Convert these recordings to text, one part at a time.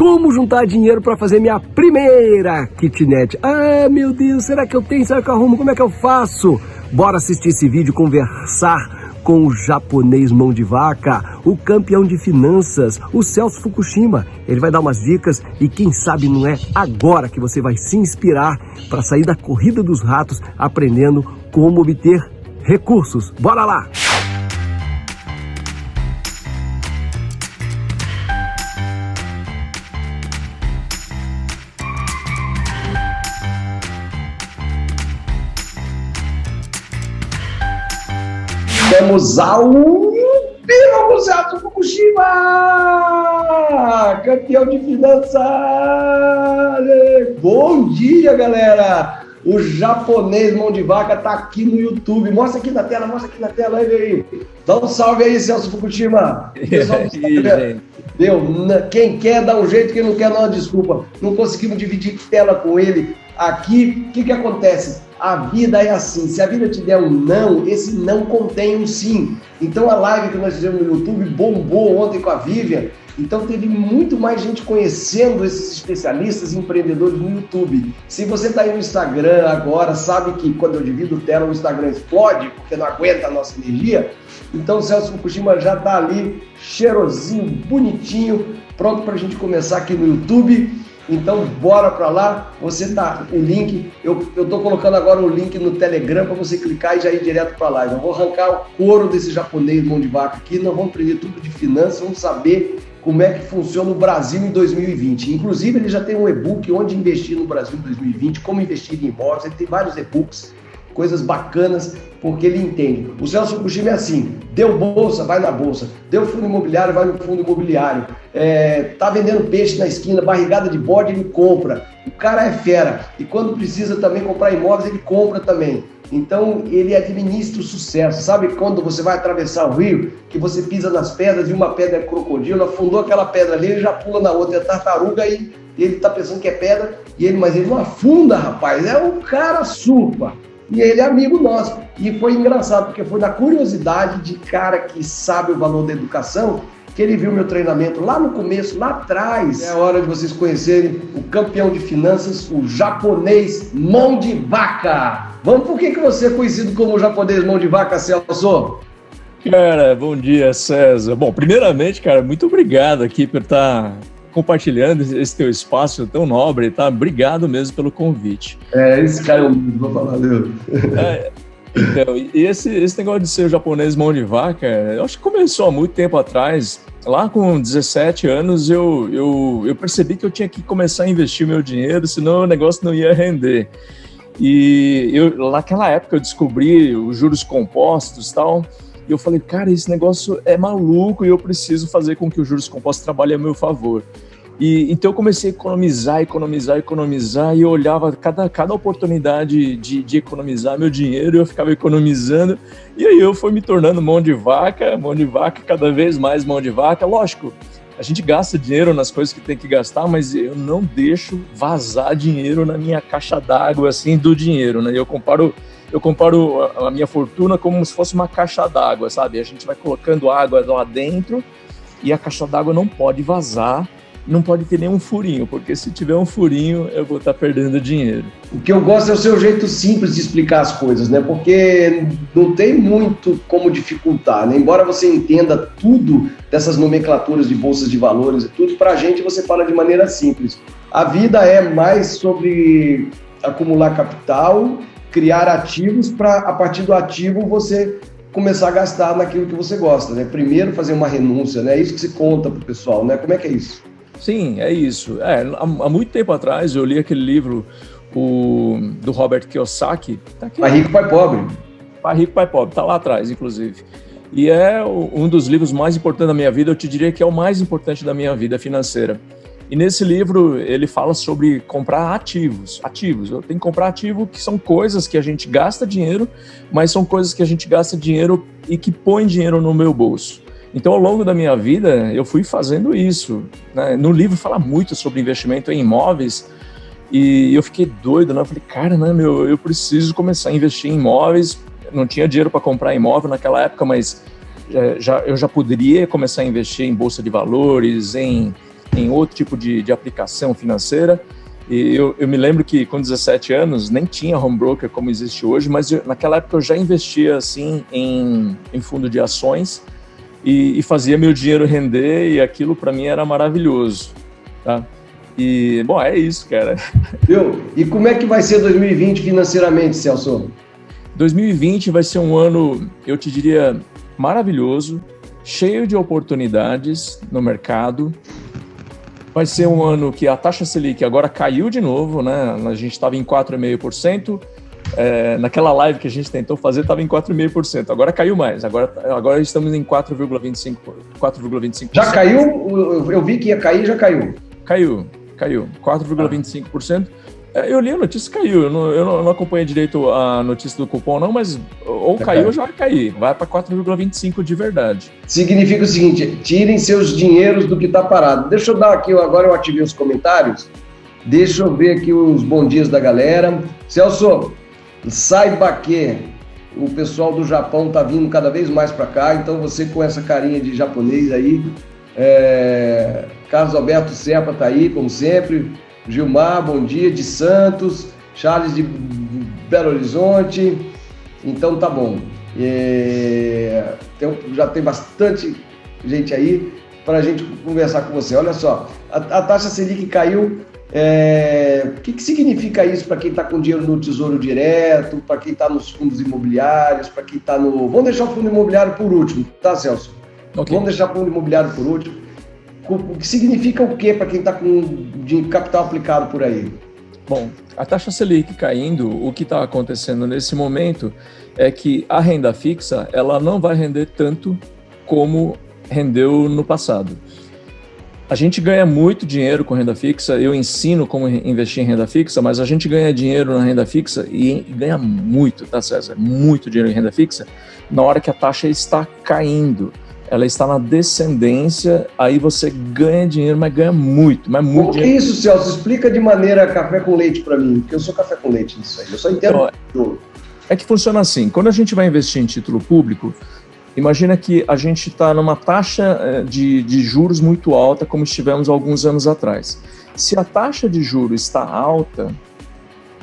como juntar dinheiro para fazer minha primeira kitnet. Ah, meu Deus, será que eu tenho? Será que eu arrumo? Como é que eu faço? Bora assistir esse vídeo, conversar com o japonês mão de vaca, o campeão de finanças, o Celso Fukushima. Ele vai dar umas dicas e quem sabe não é agora que você vai se inspirar para sair da corrida dos ratos aprendendo como obter recursos. Bora lá! Vamos ao vivo, Celso Fukushima, campeão de finanças. Bom dia, galera. O japonês mão de vaca tá aqui no YouTube. Mostra aqui na tela, aí. Dá um salve aí, Celso Fukushima. Quem quer dá um jeito, quem não quer dá uma desculpa. Não conseguimos dividir tela com ele aqui. O que acontece? A vida é assim, se a vida te der um não, esse não contém um sim. Então a live que nós fizemos no YouTube bombou ontem com a Vivian, então teve muito mais gente conhecendo esses especialistas e empreendedores no YouTube. Se você está aí no Instagram agora, sabe que quando eu divido tela o Instagram explode, porque não aguenta a nossa energia. Então o Celso Fukushima já está ali, cheirosinho, bonitinho, pronto para a gente começar aqui no YouTube. Então, bora para lá, o link, eu tô colocando agora o link no Telegram para você clicar e já ir direto para lá. Eu vou arrancar o couro desse japonês mão de vaca aqui, nós vamos aprender tudo de finanças, vamos saber como é que funciona o Brasil em 2020. Inclusive, ele já tem um e-book onde investir no Brasil em 2020, como investir em imóveis, ele tem vários e-books, coisas bacanas, porque ele entende. O Celso Fukushima é assim, deu bolsa, vai na bolsa, deu fundo imobiliário, vai no fundo imobiliário, tá vendendo peixe na esquina, barrigada de bode, ele compra. O cara é fera, e quando precisa também comprar imóveis, ele compra também. Então, ele administra o sucesso. Sabe quando você vai atravessar o rio, que você pisa nas pedras e uma pedra é crocodilo, afundou aquela pedra ali, ele já pula na outra, é tartaruga e ele tá pensando que é pedra, mas ele não afunda, rapaz, é um cara surfa. E ele é amigo nosso. E foi engraçado, porque foi na curiosidade de cara que sabe o valor da educação, que ele viu meu treinamento lá no começo, lá atrás. É a hora de vocês conhecerem o campeão de finanças, o japonês mão de vaca. Vamos, por que você é conhecido como o japonês mão de vaca, Celso? Cara, bom dia, César. Bom, primeiramente, cara, muito obrigado aqui por estar compartilhando esse teu espaço tão nobre, tá? Obrigado mesmo pelo convite. Esse cara eu vou falar dele. Então, e esse negócio de ser o japonês mão de vaca, eu acho que começou há muito tempo atrás. Lá com 17 anos, eu percebi que eu tinha que começar a investir meu dinheiro, senão o negócio não ia render. E naquela época eu descobri os juros compostos e tal, e eu falei, cara, esse negócio é maluco e eu preciso fazer com que os juros compostos trabalhem a meu favor. Então eu comecei a economizar e eu olhava cada oportunidade de economizar meu dinheiro, eu ficava economizando e aí eu fui me tornando mão de vaca, cada vez mais mão de vaca. Lógico, a gente gasta dinheiro nas coisas que tem que gastar, mas eu não deixo vazar dinheiro na minha caixa d'água assim do dinheiro, né? Eu comparo a minha fortuna como se fosse uma caixa d'água, sabe? A gente vai colocando água lá dentro e a caixa d'água não pode vazar, não pode ter nenhum furinho, porque se tiver um furinho, eu vou estar perdendo dinheiro. O que eu gosto é o seu jeito simples de explicar as coisas, né? Porque não tem muito como dificultar, né? Embora você entenda tudo dessas nomenclaturas de bolsas de valores e tudo, pra gente você fala de maneira simples. A vida é mais sobre acumular capital, criar ativos para, a partir do ativo, você começar a gastar naquilo que você gosta, né? Primeiro fazer uma renúncia, né? É isso que se conta pro pessoal, né? Como é que é isso? Sim, é isso. Há muito tempo atrás eu li aquele livro do Robert Kiyosaki. Tá aqui, Pai Rico, Pai Pobre. Pai Rico, Pai Pobre, tá lá atrás, inclusive. E é um dos livros mais importantes da minha vida, eu te diria que é o mais importante da minha vida financeira. E nesse livro ele fala sobre comprar ativos. Eu tenho que comprar ativo que são coisas que a gente gasta dinheiro, mas são coisas que a gente gasta dinheiro e que põe dinheiro no meu bolso. Então, ao longo da minha vida, eu fui fazendo isso, né? No livro fala muito sobre investimento em imóveis e eu fiquei doido, né? Eu falei, cara, né, eu preciso começar a investir em imóveis. Não tinha dinheiro para comprar imóvel naquela época, mas eu já poderia começar a investir em bolsa de valores, em em outro tipo de aplicação financeira. E eu me lembro que com 17 anos nem tinha home broker como existe hoje, mas naquela época eu já investia assim em fundo de ações e fazia meu dinheiro render, e aquilo para mim era maravilhoso, tá? E, bom, é isso, cara. Viu? E como é que vai ser 2020 financeiramente, Celso? 2020 vai ser um ano, eu te diria, maravilhoso, cheio de oportunidades no mercado. Vai ser um ano que a taxa Selic agora caiu de novo, né? A gente estava em 4,5%. Naquela live que a gente tentou fazer, estava em 4,5%. Agora caiu mais. Agora estamos em 4,25%. Já caiu? Eu vi que ia cair, já caiu. Caiu. 4,25%. Eu li a notícia, caiu. Eu não acompanhei direito a notícia do cupom, não, mas ou caiu ou já vai cair. Vai para 4,25% de verdade. Significa o seguinte: tirem seus dinheiros do que está parado. Deixa eu dar aqui, agora eu ativei os comentários. Deixa eu ver aqui os bons dias da galera. Celso, saiba que o pessoal do Japão está vindo cada vez mais para cá, então você com essa carinha de japonês aí. Carlos Alberto Serpa está aí, como sempre. Gilmar, bom dia, de Santos. Charles de Belo Horizonte. Então tá bom. Já tem bastante gente aí para a gente conversar com você. Olha só, a taxa Selic caiu. O que significa isso para quem está com dinheiro no Tesouro Direto, para quem está nos fundos imobiliários, para quem está no... Vamos deixar o fundo imobiliário por último, tá, Celso? Okay. Vamos deixar o fundo imobiliário por último. O que significa o quê para quem está com capital aplicado por aí? Bom, a taxa Selic caindo, o que está acontecendo nesse momento é que a renda fixa ela não vai render tanto como rendeu no passado. A gente ganha muito dinheiro com renda fixa, eu ensino como investir em renda fixa, mas a gente ganha dinheiro na renda fixa e ganha muito, tá, César? Muito dinheiro em renda fixa na hora que a taxa está caindo. Ela está na descendência, aí você ganha dinheiro, mas ganha muito, mas muito dinheiro. O que é isso, Celso? Explica de maneira café com leite para mim, porque eu sou café com leite nisso aí, eu só entendo tudo. É que funciona assim, quando a gente vai investir em título público, imagina que a gente está numa taxa de juros muito alta, como estivemos alguns anos atrás. Se a taxa de juros está alta,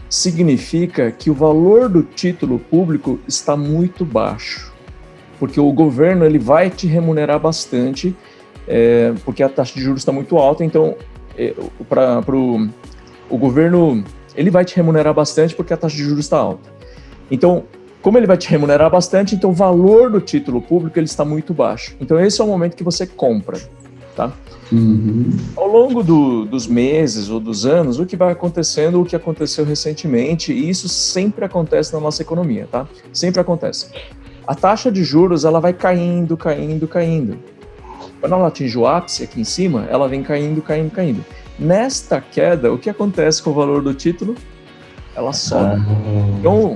significa que o valor do título público está muito baixo. Porque o governo ele vai te remunerar bastante, porque a taxa de juros está muito alta, então o governo ele vai te remunerar bastante porque a taxa de juros está alta. Então, como ele vai te remunerar bastante, então o valor do título público ele está muito baixo. Então esse é o momento que você compra, tá? Uhum. Ao longo dos meses ou dos anos, o que vai acontecendo, o que aconteceu recentemente, e isso sempre acontece na nossa economia, tá? Sempre acontece. A taxa de juros ela vai caindo. Quando ela atinge o ápice aqui em cima, ela vem caindo. Nesta queda, o que acontece com o valor do título? Ela sobe. Então,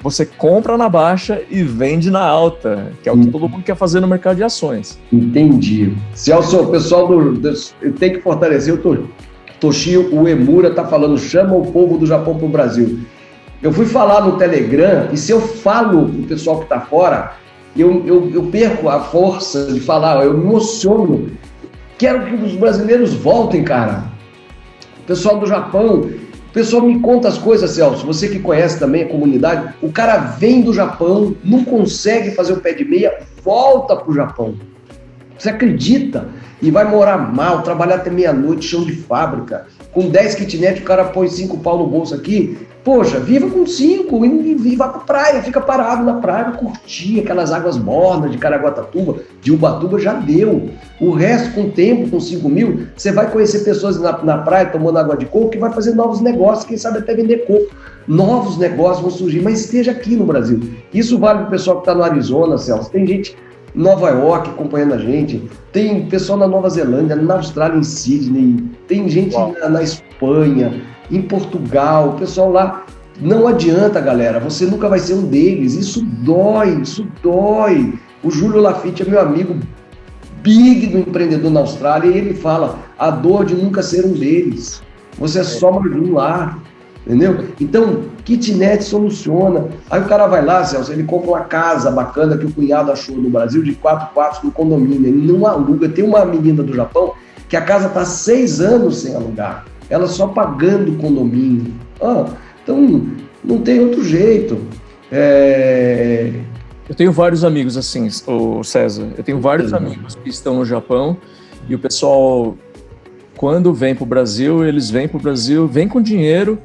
você compra na baixa e vende na alta, que é o que todo mundo quer fazer no mercado de ações. Entendi. Celso, o pessoal tem que fortalecer o Toshio Uemura está falando, chama o povo do Japão para o Brasil. Eu fui falar no Telegram, e se eu falo para o pessoal que está fora, eu perco a força de falar, eu me emociono. Quero que os brasileiros voltem, cara. O pessoal do Japão, o pessoal me conta as coisas, Celso, você que conhece também a comunidade, o cara vem do Japão, não consegue fazer o pé de meia, volta para o Japão. Você acredita? E vai morar mal, trabalhar até meia-noite, chão de fábrica. Com 10 kitnet, o cara põe 5 pau no bolso aqui. Poxa, viva com 5 e vá pra praia, fica parado na praia, curtir aquelas águas mornas de Caraguatatuba, de Ubatuba, já deu. O resto, com o tempo, com 5 mil, você vai conhecer pessoas na praia tomando água de coco e vai fazer novos negócios, quem sabe até vender coco. Novos negócios vão surgir, mas esteja aqui no Brasil. Isso vale para o pessoal que está no Arizona, Celso. Tem gente em Nova York acompanhando a gente, tem pessoal na Nova Zelândia, na Austrália, em Sydney, tem gente na Espanha, em Portugal, o pessoal lá. Não adianta, galera, você nunca vai ser um deles, isso dói. O Júlio Lafitte é meu amigo big do empreendedor na Austrália e ele fala, a dor de nunca ser um deles, você é só mais um lá, entendeu? Então, kitnet soluciona. Aí o cara vai lá, Celso, ele compra uma casa bacana que o cunhado achou no Brasil de 4 quartos no condomínio, ele não aluga. Tem uma menina do Japão que a casa está 6 anos sem alugar, ela só pagando condomínio. Então, não tem outro jeito. Eu tenho vários amigos assim, o César, eu tenho vários amigos que estão no Japão e o pessoal, quando vem para o Brasil, eles vêm para o Brasil, vêm com dinheiro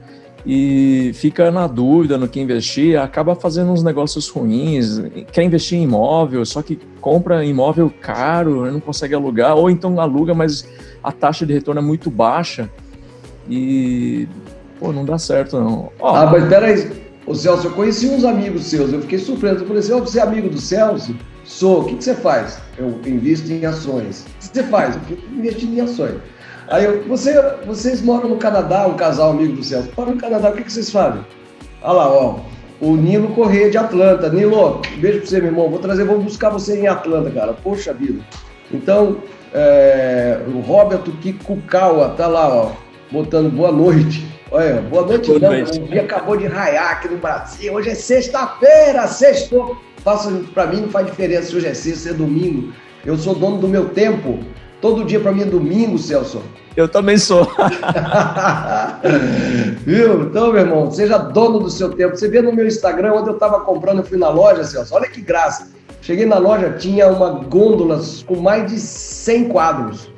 e fica na dúvida no que investir, acaba fazendo uns negócios ruins, quer investir em imóvel, só que compra imóvel caro, não consegue alugar, ou então aluga, mas a taxa de retorno é muito baixa e, não dá certo não. Mas peraí, ô Celso, eu conheci uns amigos seus, eu fiquei surpreso, eu falei assim, você é amigo do Celso? Sou, o que você faz? Eu invisto em ações. O que você faz? Eu invisto em ações. Aí vocês moram no Canadá, um casal amigo do Celso, moram no Canadá, o que vocês fazem? Olha lá, o Nilo Corrêa de Atlanta. Nilo, beijo pra você, meu irmão, vou buscar você em Atlanta, cara, poxa vida. Então, o Roberto Kikukawa tá lá, botando boa noite. Olha, boa noite, o dia acabou de raiar aqui no Brasil, hoje é sexta-feira, sextou. Pra mim não faz diferença se hoje é sexta, se é domingo, eu sou dono do meu tempo. Todo dia para mim é domingo, Celso. Eu também sou. Viu? Então, meu irmão, seja dono do seu tempo. Você vê no meu Instagram, onde eu estava comprando, eu fui na loja, Celso. Olha que graça. Cheguei na loja, tinha uma gôndola com mais de 100 quadros.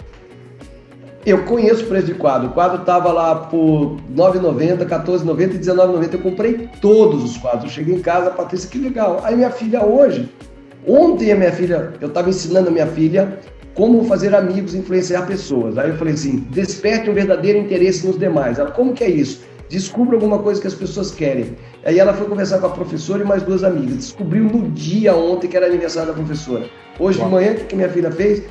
Eu conheço o preço de quadro. O quadro estava lá por R$ 9,90, R$ 14,90 e R$ 19,90. Eu comprei todos os quadros. Eu cheguei em casa, Patrícia, que legal. Aí minha filha ontem eu estava ensinando a minha filha como fazer amigos e influenciar pessoas. Aí eu falei assim, desperte um verdadeiro interesse nos demais. Ela, como que é isso? Descubra alguma coisa que as pessoas querem. Aí ela foi conversar com a professora e mais 2 amigas. Descobriu no dia ontem que era aniversário da professora. Hoje de manhã, o que minha filha fez?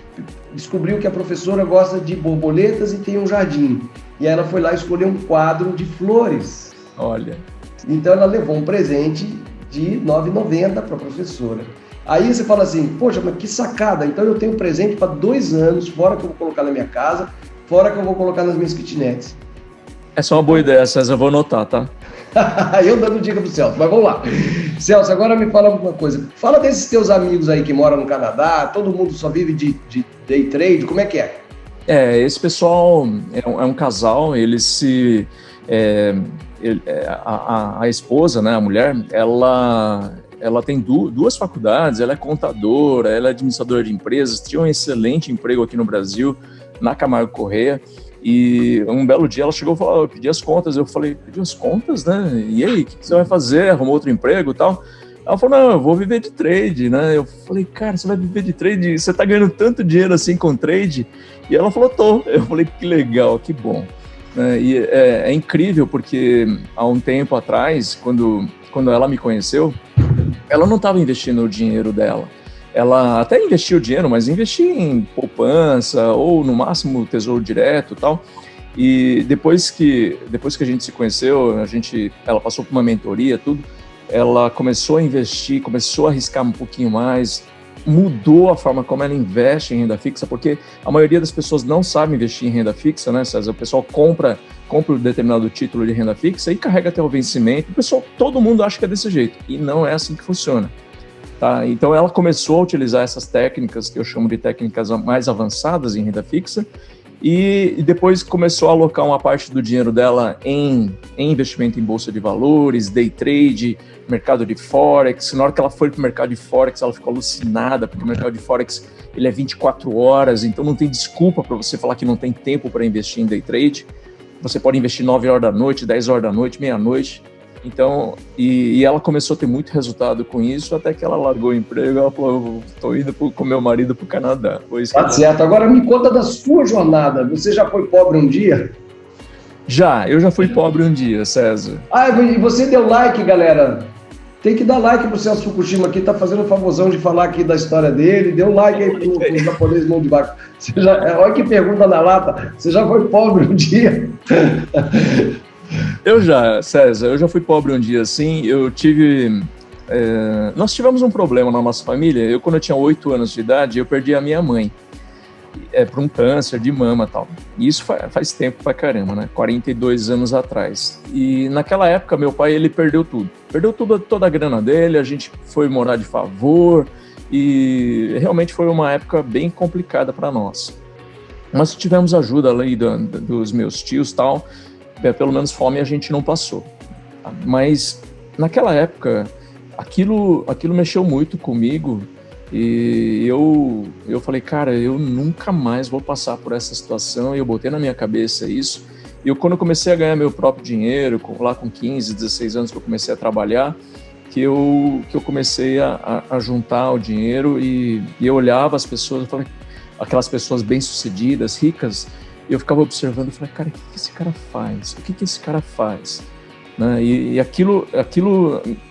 Descobriu que a professora gosta de borboletas e tem um jardim. E aí ela foi lá escolher um quadro de flores. Olha. Então ela levou um presente de R$ 9,90 para a professora. Aí você fala assim, poxa, mas que sacada, então eu tenho presente para 2 anos, fora que eu vou colocar na minha casa, fora que eu vou colocar nas minhas kitnets. Essa é uma boa ideia, César, eu vou anotar, tá? Eu dando dica pro Celso, mas vamos lá. Celso, agora me fala uma coisa, fala desses teus amigos aí que moram no Canadá, todo mundo só vive de day trade, como é que é? Esse pessoal é um casal, eles a esposa, né, a mulher, ela tem 2 faculdades, ela é contadora, ela é administradora de empresas, tinha um excelente emprego aqui no Brasil, na Camargo Corrêa, e um belo dia ela chegou e falou, eu pedi as contas, eu falei, pediu as contas, né, e aí, o que você vai fazer, arrumou outro emprego e tal? Ela falou, não, eu vou viver de trade, né, eu falei, cara, você vai viver de trade, você tá ganhando tanto dinheiro assim com trade? E ela falou, tô, eu falei, que legal, que bom. E é incrível porque há um tempo atrás, quando ela me conheceu, ela não estava investindo o dinheiro dela. Ela até investia o dinheiro, mas investia em poupança ou no máximo tesouro direto e tal. E depois que a gente se conheceu, ela passou por uma mentoria, tudo, ela começou a investir, começou a arriscar um pouquinho mais, mudou a forma como ela investe em renda fixa, porque a maioria das pessoas não sabe investir em renda fixa, né, César? O pessoal compra um determinado título de renda fixa e carrega até o vencimento. Todo mundo acha que é desse jeito, e não é assim que funciona. Tá? Então ela começou a utilizar essas técnicas, que eu chamo de técnicas mais avançadas em renda fixa, e depois começou a alocar uma parte do dinheiro dela em investimento em bolsa de valores, day trade, mercado de Forex. Na hora que ela foi para o mercado de Forex, ela ficou alucinada, porque o mercado de Forex ele é 24 horas, então não tem desculpa para você falar que não tem tempo para investir em day trade. Você pode investir 9 horas da noite, 10 horas da noite, meia-noite. Então, e ela começou a ter muito resultado com isso, até que ela largou o emprego, ela falou, estou indo com meu marido para o Canadá. Tá certo. Agora me conta da sua jornada. Você já foi pobre um dia? Eu já fui pobre um dia, César. E você deu like, galera. Tem que dar like pro Celso Fukushima aqui, tá fazendo um favorzão de falar aqui da história dele. Dê um like aí pro japonês mão de vaca. Olha que pergunta na lata. Você já foi pobre um dia? César, eu já fui pobre um dia, sim. Nós tivemos um problema na nossa família. Quando eu tinha 8 anos de idade, eu perdi a minha mãe por um câncer de mama e tal. E isso faz tempo pra caramba, né? 42 anos atrás. E naquela época, meu pai, ele perdeu tudo. Perdeu toda a grana dele, a gente foi morar de favor e realmente foi uma época bem complicada para nós. Mas tivemos ajuda ali dos meus tios e tal, pelo menos fome a gente não passou. Mas naquela época, aquilo mexeu muito comigo e eu falei, cara, eu nunca mais vou passar por essa situação, e eu botei na minha cabeça isso. E quando eu comecei a ganhar meu próprio dinheiro, lá com 15, 16 anos que eu comecei a trabalhar, que eu comecei a juntar o dinheiro e eu olhava as pessoas, eu falei, aquelas pessoas bem-sucedidas, ricas, e eu ficava observando, eu falei, cara, o que esse cara faz? O que esse cara faz? Né? E aquilo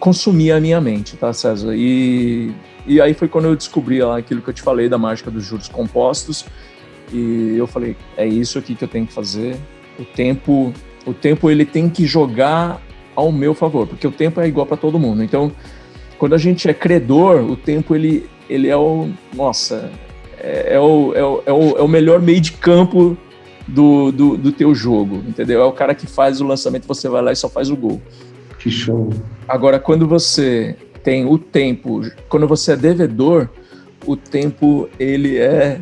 consumia a minha mente, tá, César? E aí foi quando eu descobri lá aquilo que eu te falei da mágica dos juros compostos, e eu falei, é isso aqui que eu tenho que fazer. O tempo ele tem que jogar ao meu favor, porque o tempo é igual para todo mundo. Então, quando a gente é credor, o tempo ele é o, nossa, é o melhor meio de campo do teu jogo, entendeu? É o cara que faz o lançamento, você vai lá e só faz o gol. Que show. Agora, quando você tem o tempo, quando você é devedor, o tempo ele é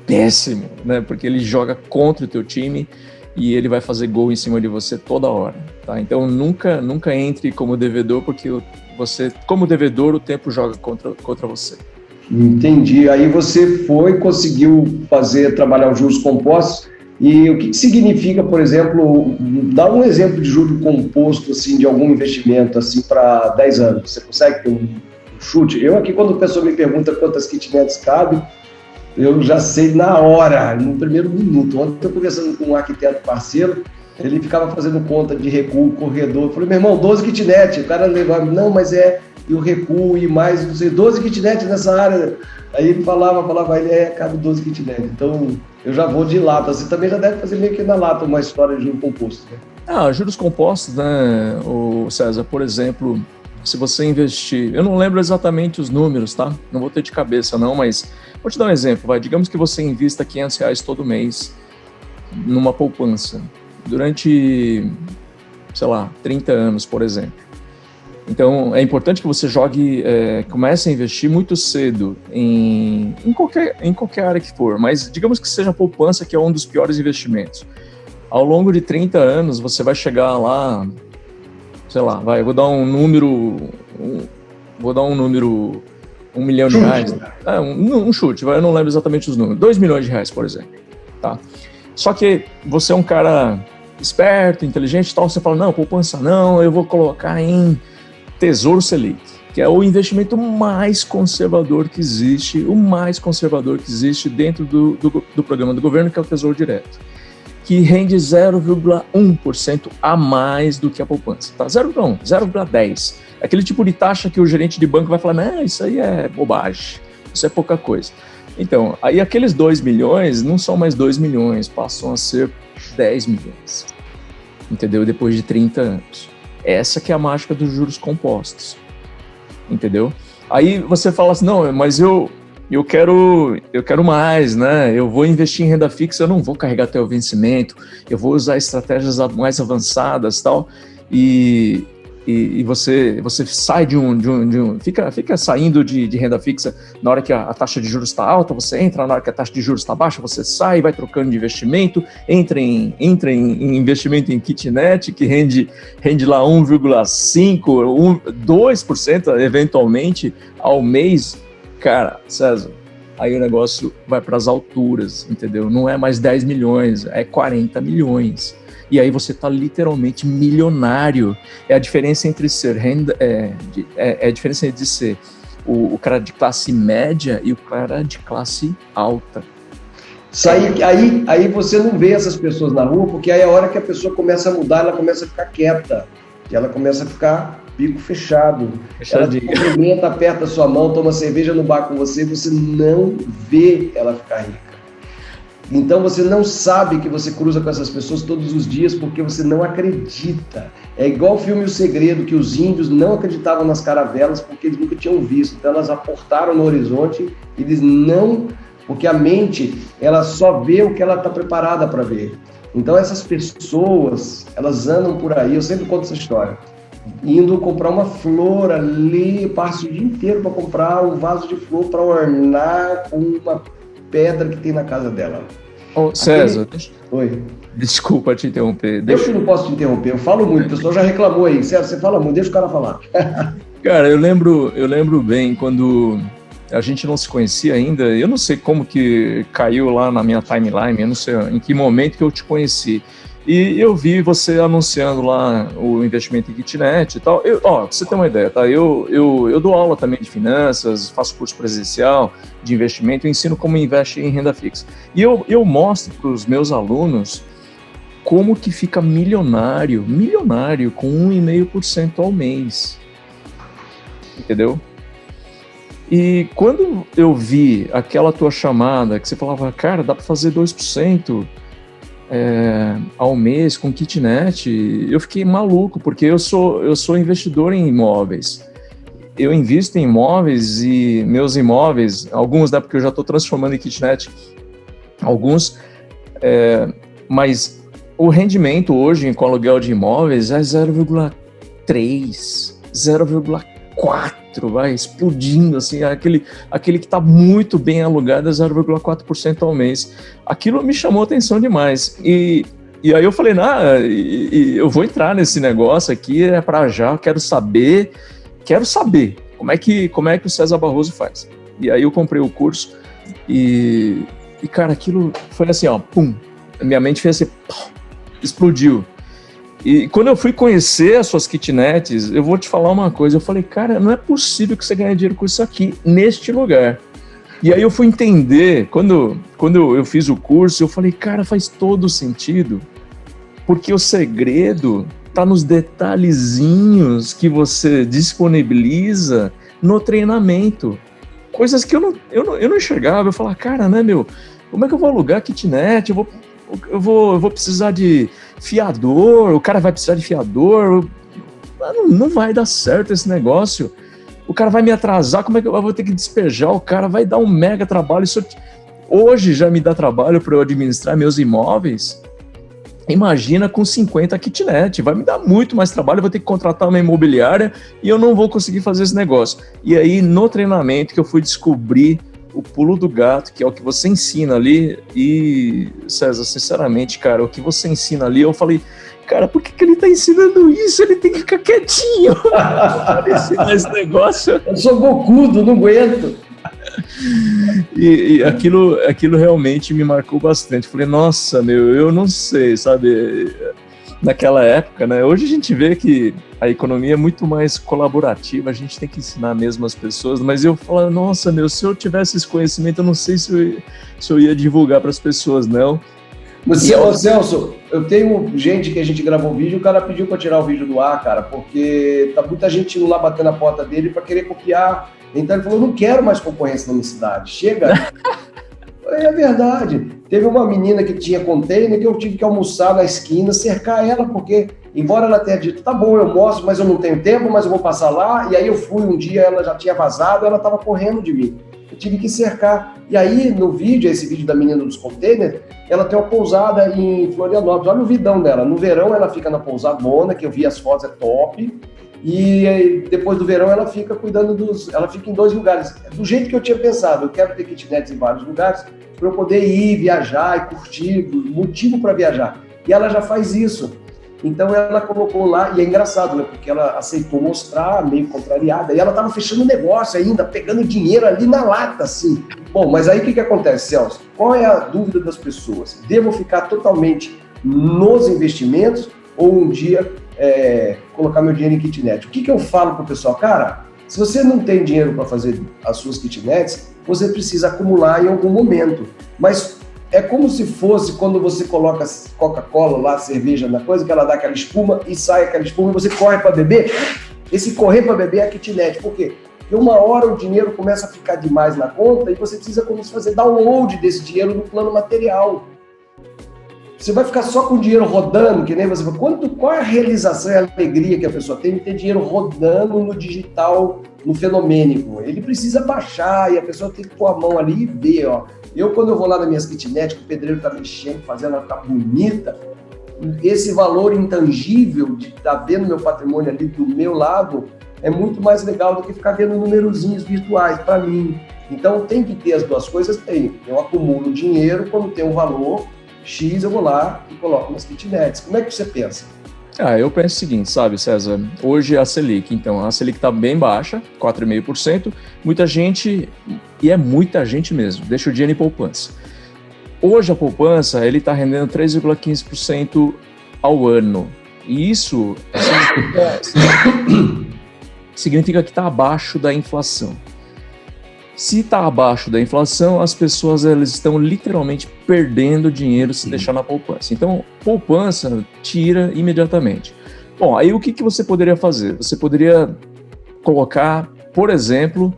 péssimo, né? Porque ele joga contra o teu time e ele vai fazer gol em cima de você toda hora, tá? Então nunca entre como devedor, porque você, como devedor, o tempo joga contra você. Entendi. Aí você conseguiu trabalhar os juros compostos. E o que significa, por exemplo, dá um exemplo de juro composto, assim, de algum investimento, assim, para 10 anos. Você consegue ter um chute? Eu aqui, quando a pessoa me pergunta quantas kitnets cabe, eu já sei na hora, no primeiro minuto. Ontem eu conversando com um arquiteto parceiro, ele ficava fazendo conta de recuo, corredor. Eu falei, meu irmão, 12 kitnet. O cara levava, não, mas e o recuo e mais, não sei, 12 kitnet nessa área. Aí ele falava, cabe 12 kitnet. Então, eu já vou de lata. Você também já deve fazer meio que na lata uma história de juro composto, né? Juros compostos, né, César, por exemplo, se você investir, eu não lembro exatamente os números, tá? Não vou ter de cabeça não, mas vou te dar um exemplo, digamos que você invista R$500 todo mês numa poupança, durante, sei lá, 30 anos, por exemplo. Então, é importante que você comece a investir muito cedo em qualquer área que for, mas digamos que seja a poupança, que é um dos piores investimentos. Ao longo de 30 anos, você vai chegar lá, sei lá, eu vou dar um número, R$1 milhão. Um chute, eu não lembro exatamente os números, R$2 milhões, por exemplo. Tá? Só que você é um cara esperto, inteligente e tal, você fala, não, poupança não, eu vou colocar em Tesouro Selic, que é o investimento mais conservador que existe, dentro do programa do governo, que é o Tesouro Direto, que rende 0,1% a mais do que a poupança, tá? 0,1, 0,10. Aquele tipo de taxa que o gerente de banco vai falar, não, isso aí é bobagem, isso é pouca coisa. Então, aí aqueles 2 milhões não são mais 2 milhões, passam a ser 10 milhões, entendeu? Depois de 30 anos. Essa que é a mágica dos juros compostos, entendeu? Aí você fala assim, não, mas eu quero mais, né? Eu vou investir em renda fixa, eu não vou carregar até o vencimento, eu vou usar estratégias mais avançadas, tal, e você sai fica saindo de renda fixa na hora que a taxa de juros está alta, você entra, na hora que a taxa de juros está baixa, você sai, vai trocando de investimento, entra em investimento em kitnet, que rende lá 1,5%, 2% eventualmente ao mês. Cara, César, aí o negócio vai para as alturas, entendeu? Não é mais 10 milhões, é 40 milhões. E aí você está literalmente milionário. É a diferença entre ser a diferença entre ser o cara de classe média e o cara de classe alta. Aí você não vê essas pessoas na rua, porque aí é a hora que a pessoa começa a mudar, ela começa a ficar quieta, e ela começa a ficar bico fechado. Fechadinho. Ela cumprimenta, aperta a sua mão, toma cerveja no bar com você, você não vê ela ficar rica. Então você não sabe que você cruza com essas pessoas todos os dias porque você não acredita. É igual o filme O Segredo, que os índios não acreditavam nas caravelas porque eles nunca tinham visto. Então elas aportaram no horizonte, eles não... Porque a mente, ela só vê o que ela está preparada para ver. Então essas pessoas, elas andam por aí, eu sempre conto essa história, indo comprar uma flor ali, passa o dia inteiro para comprar um vaso de flor para ornar com uma pedra que tem na casa dela. Ô, César, Oi. Desculpa te interromper. Eu que não posso te interromper, eu falo muito, o pessoal já reclamou aí. César, você fala muito, deixa o cara falar. Cara, eu lembro bem quando a gente não se conhecia ainda, eu não sei como que caiu lá na minha timeline, eu não sei em que momento que eu te conheci. E eu vi você anunciando lá o investimento em kitnet e tal. Pra você ter uma ideia, tá? Eu dou aula também de finanças, faço curso presencial de investimento, eu ensino como investe em renda fixa. E eu mostro para os meus alunos como que fica milionário com 1,5% ao mês. Entendeu? E quando eu vi aquela tua chamada, que você falava, cara, dá para fazer 2% ao mês com kitnet, eu fiquei maluco, porque eu sou investidor em imóveis. Eu invisto em imóveis e meus imóveis, alguns, né, porque eu já estou transformando em kitnet, alguns, mas o rendimento hoje com aluguel de imóveis é 0,3, 0,4, vai explodindo, assim, aquele que está muito bem alugado é 0,4% ao mês. Aquilo me chamou a atenção demais. E aí eu falei, eu vou entrar nesse negócio aqui, é para já, eu quero saber como é que o César Barroso faz. E aí eu comprei o curso e cara, aquilo foi assim, ó, pum, minha mente fez assim, pum, explodiu. E quando eu fui conhecer as suas kitnets, eu vou te falar uma coisa, eu falei, cara, não é possível que você ganhe dinheiro com isso aqui, neste lugar. E aí eu fui entender, quando eu fiz o curso, eu falei, cara, faz todo sentido, porque o segredo está nos detalhezinhos que você disponibiliza no treinamento. Coisas que eu não enxergava, eu falava, cara, né, meu, como é que eu vou alugar kitnet? Eu vou precisar de fiador, o cara vai precisar de fiador, não vai dar certo esse negócio, o cara vai me atrasar, como é que eu vou ter que despejar o cara, vai dar um mega trabalho, hoje já me dá trabalho para eu administrar meus imóveis, imagina com 50 kitnet, vai me dar muito mais trabalho, eu vou ter que contratar uma imobiliária e eu não vou conseguir fazer esse negócio. E aí no treinamento que eu fui descobrir o pulo do gato, que é o que você ensina ali, e César, sinceramente, cara, o que você ensina ali, eu falei, cara, por que ele tá ensinando isso? Ele tem que ficar quietinho para ensinar esse negócio. Eu sou bocudo, não aguento. E aquilo realmente me marcou bastante. Falei, nossa, meu, eu não sei, sabe? Naquela época, né? Hoje a gente vê que a economia é muito mais colaborativa, a gente tem que ensinar mesmo as pessoas, mas eu falo, nossa, meu, se eu tivesse esse conhecimento, eu não sei se eu ia divulgar para as pessoas, não. Mas, Celso, eu tenho gente que a gente gravou vídeo e o cara pediu para tirar o vídeo do ar, cara, porque tá muita gente indo lá batendo a porta dele para querer copiar. Então ele falou, não quero mais concorrência na minha cidade, chega. É verdade. Teve uma menina que tinha container que eu tive que almoçar na esquina, cercar ela, porque, embora ela tenha dito, tá bom, eu mostro, mas eu não tenho tempo, mas eu vou passar lá. E aí eu fui um dia, ela já tinha vazado, ela estava correndo de mim. Eu tive que cercar. E aí, no vídeo, esse vídeo da menina dos containers, ela tem uma pousada em Florianópolis. Olha o vidão dela. No verão, ela fica na pousadona, que eu vi as fotos, é top. E depois do verão ela fica cuidando ela fica em 2 lugares. Do jeito que eu tinha pensado, eu quero ter kitnets em vários lugares para eu poder ir, viajar e curtir, motivo para viajar. E ela já faz isso. Então ela colocou lá, e é engraçado, né? Porque ela aceitou mostrar, meio contrariada, e ela estava fechando negócio ainda, pegando dinheiro ali na lata, assim. Bom, mas aí o que acontece, Celso? Qual é a dúvida das pessoas? Devo ficar totalmente nos investimentos ou um dia colocar meu dinheiro em kitnet? O que eu falo para o pessoal? Cara, se você não tem dinheiro para fazer as suas kitnets, você precisa acumular em algum momento. Mas é como se fosse quando você coloca Coca-Cola lá, cerveja na coisa, que ela dá aquela espuma e sai aquela espuma e você corre para beber. Esse correr para beber é a kitnet. Por quê? Porque uma hora o dinheiro começa a ficar demais na conta e você precisa fazer download desse dinheiro no plano material. Você vai ficar só com o dinheiro rodando, que nem você fala, qual é a realização e a alegria que a pessoa tem de ter dinheiro rodando no digital, no fenomênico? Ele precisa baixar e a pessoa tem que pôr a mão ali e ver, ó. Quando eu vou lá nas minhas kitnets, que o pedreiro tá mexendo, fazendo ela ficar bonita, esse valor intangível de estar vendo meu patrimônio ali do meu lado é muito mais legal do que ficar vendo numerozinhos virtuais para mim. Então, tem que ter as duas coisas? Tem. Eu acumulo dinheiro, quando tem um valor X, eu vou lá e coloco nas kitnets. Como é que você pensa? Eu penso o seguinte, sabe, César? Hoje a Selic, então, a Selic está bem baixa, 4,5%. Muita gente, e é muita gente mesmo, deixa o dinheiro em poupança. Hoje a poupança, ele está rendendo 3,15% ao ano. E isso significa que está abaixo da inflação. Se está abaixo da inflação, as pessoas elas estão literalmente perdendo dinheiro se deixar na poupança. Então, poupança tira imediatamente. Bom, aí o que você poderia fazer? Você poderia colocar, por exemplo,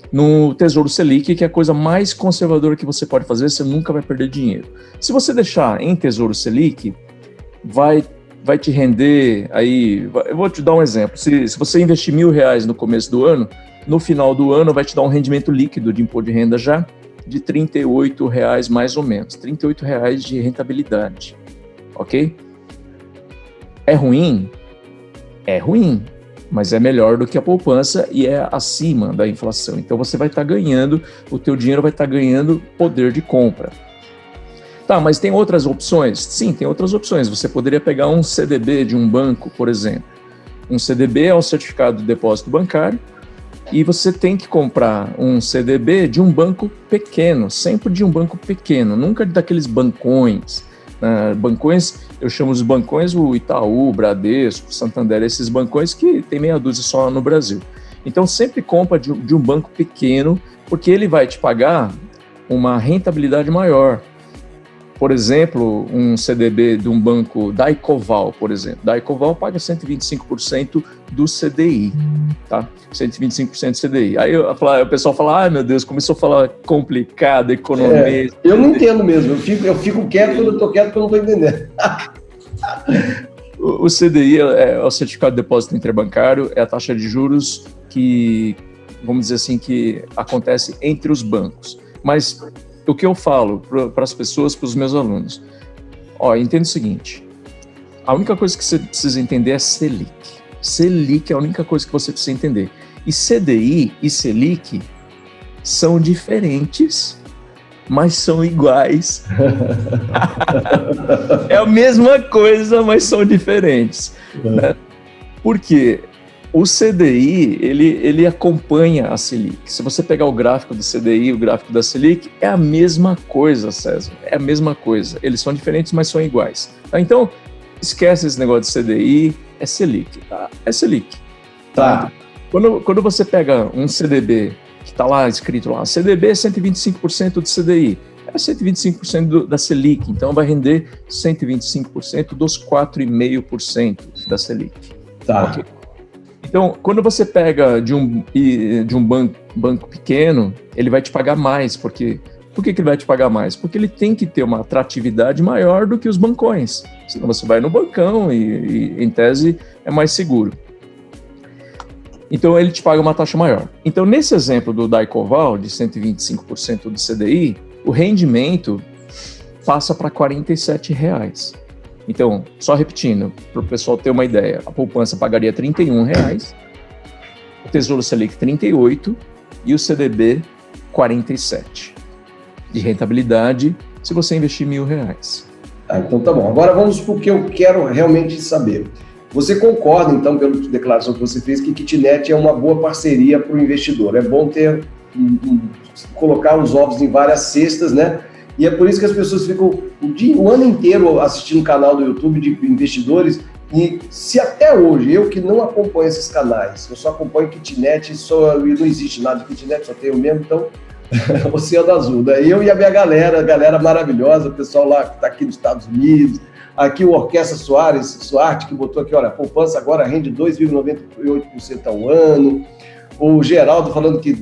no Tesouro Selic, que é a coisa mais conservadora que você pode fazer, você nunca vai perder dinheiro. Se você deixar em Tesouro Selic, vai te render aí... Eu vou te dar um exemplo. Se você investir R$1.000 no começo do ano, no final do ano vai te dar um rendimento líquido de imposto de renda já de R$38 mais ou menos, R$38 de rentabilidade, ok? É ruim? É ruim, mas é melhor do que a poupança e é acima da inflação. Então você vai estar ganhando, o teu dinheiro vai estar ganhando poder de compra. Tá, mas tem outras opções? Sim, tem outras opções. Você poderia pegar um CDB de um banco, por exemplo. Um CDB é um certificado de depósito bancário, e você tem que comprar um CDB de um banco pequeno, sempre de um banco pequeno, nunca daqueles bancões. Bancões, eu chamo os bancões o Itaú, Bradesco, Santander, esses bancões que tem meia dúzia só no Brasil. Então sempre compra de um banco pequeno, porque ele vai te pagar uma rentabilidade maior. Por exemplo, um CDB de um banco Daicoval, por exemplo. Daicoval paga 125% do CDI, tá? 125% do CDI. Aí o pessoal fala, meu Deus, começou a falar complicado, economia. Eu não entendo mesmo, eu fico quieto quando eu tô quieto porque eu não tô entendendo. O CDI é o Certificado de Depósito Interbancário, é a taxa de juros que, vamos dizer assim, que acontece entre os bancos. Mas o que eu falo para as pessoas, para os meus alunos, entenda o seguinte, a única coisa que você precisa entender é Selic. Selic é a única coisa que você precisa entender. E CDI e Selic são diferentes, mas são iguais. É a mesma coisa, mas são diferentes. Né? Por quê? O CDI, ele acompanha a Selic. Se você pegar o gráfico do CDI e o gráfico da Selic, é a mesma coisa, César. É a mesma coisa. Eles são diferentes, mas são iguais. Tá? Então, esquece esse negócio de CDI, é Selic. Tá? É Selic. Tá? Quando você pega um CDB, que está lá escrito lá, CDB é 125% do CDI, é 125% da Selic, então vai render 125% dos 4,5% da Selic. Tá. Okay? Então, quando você pega de um banco pequeno, ele vai te pagar mais. Por que ele vai te pagar mais? Porque ele tem que ter uma atratividade maior do que os bancões. Senão você vai no bancão e em tese, é mais seguro. Então, ele te paga uma taxa maior. Então, nesse exemplo do Daicoval, de 125% do CDI, o rendimento passa para R$47. Então, só repetindo, para o pessoal ter uma ideia, a poupança pagaria R$31, o Tesouro Selic R$38 e o CDB R$47 de rentabilidade se você investir R$1.000. Então tá bom. Agora vamos para o que eu quero realmente saber. Você concorda, então, pela declaração que você fez, que kitnet é uma boa parceria para o investidor? É bom colocar os ovos em várias cestas, né? E é por isso que as pessoas ficam o ano inteiro assistindo o canal do YouTube de investidores. E se até hoje, eu que não acompanho esses canais, eu só acompanho kitnet e não existe nada de kitnet, só tenho mesmo, então, Oceano Azul. Daí eu e a minha galera maravilhosa, o pessoal lá que está aqui nos Estados Unidos, aqui o Orquestra Soarte, que botou aqui, olha, a poupança agora rende 2,98% ao ano. O Geraldo falando que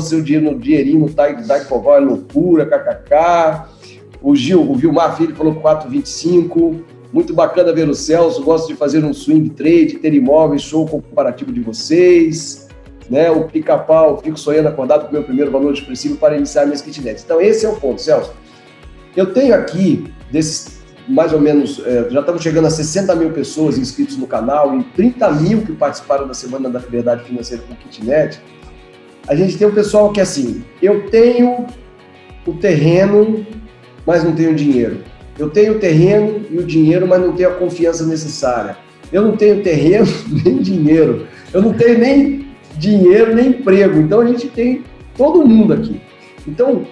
seu dinheirinho no Daicoval é loucura, kkk. O Vilmar Filho falou 4,25. Muito bacana ver o Celso, gosto de fazer um swing trade, ter imóveis, show comparativo de vocês. Né? O Pica-Pau, fico sonhando acordado com o meu primeiro valor expressivo para iniciar minhas kitnets. Então esse é o ponto, Celso. Eu tenho aqui, desses mais ou menos, já estamos chegando a 60 mil pessoas inscritos no canal e 30 mil que participaram da Semana da Liberdade Financeira com kitnet. A gente tem um pessoal que é assim, eu tenho o terreno, mas não tenho dinheiro. Eu tenho o terreno e o dinheiro, mas não tenho a confiança necessária. Eu não tenho terreno nem dinheiro. Eu não tenho nem dinheiro nem emprego. Então a gente tem todo mundo aqui. Então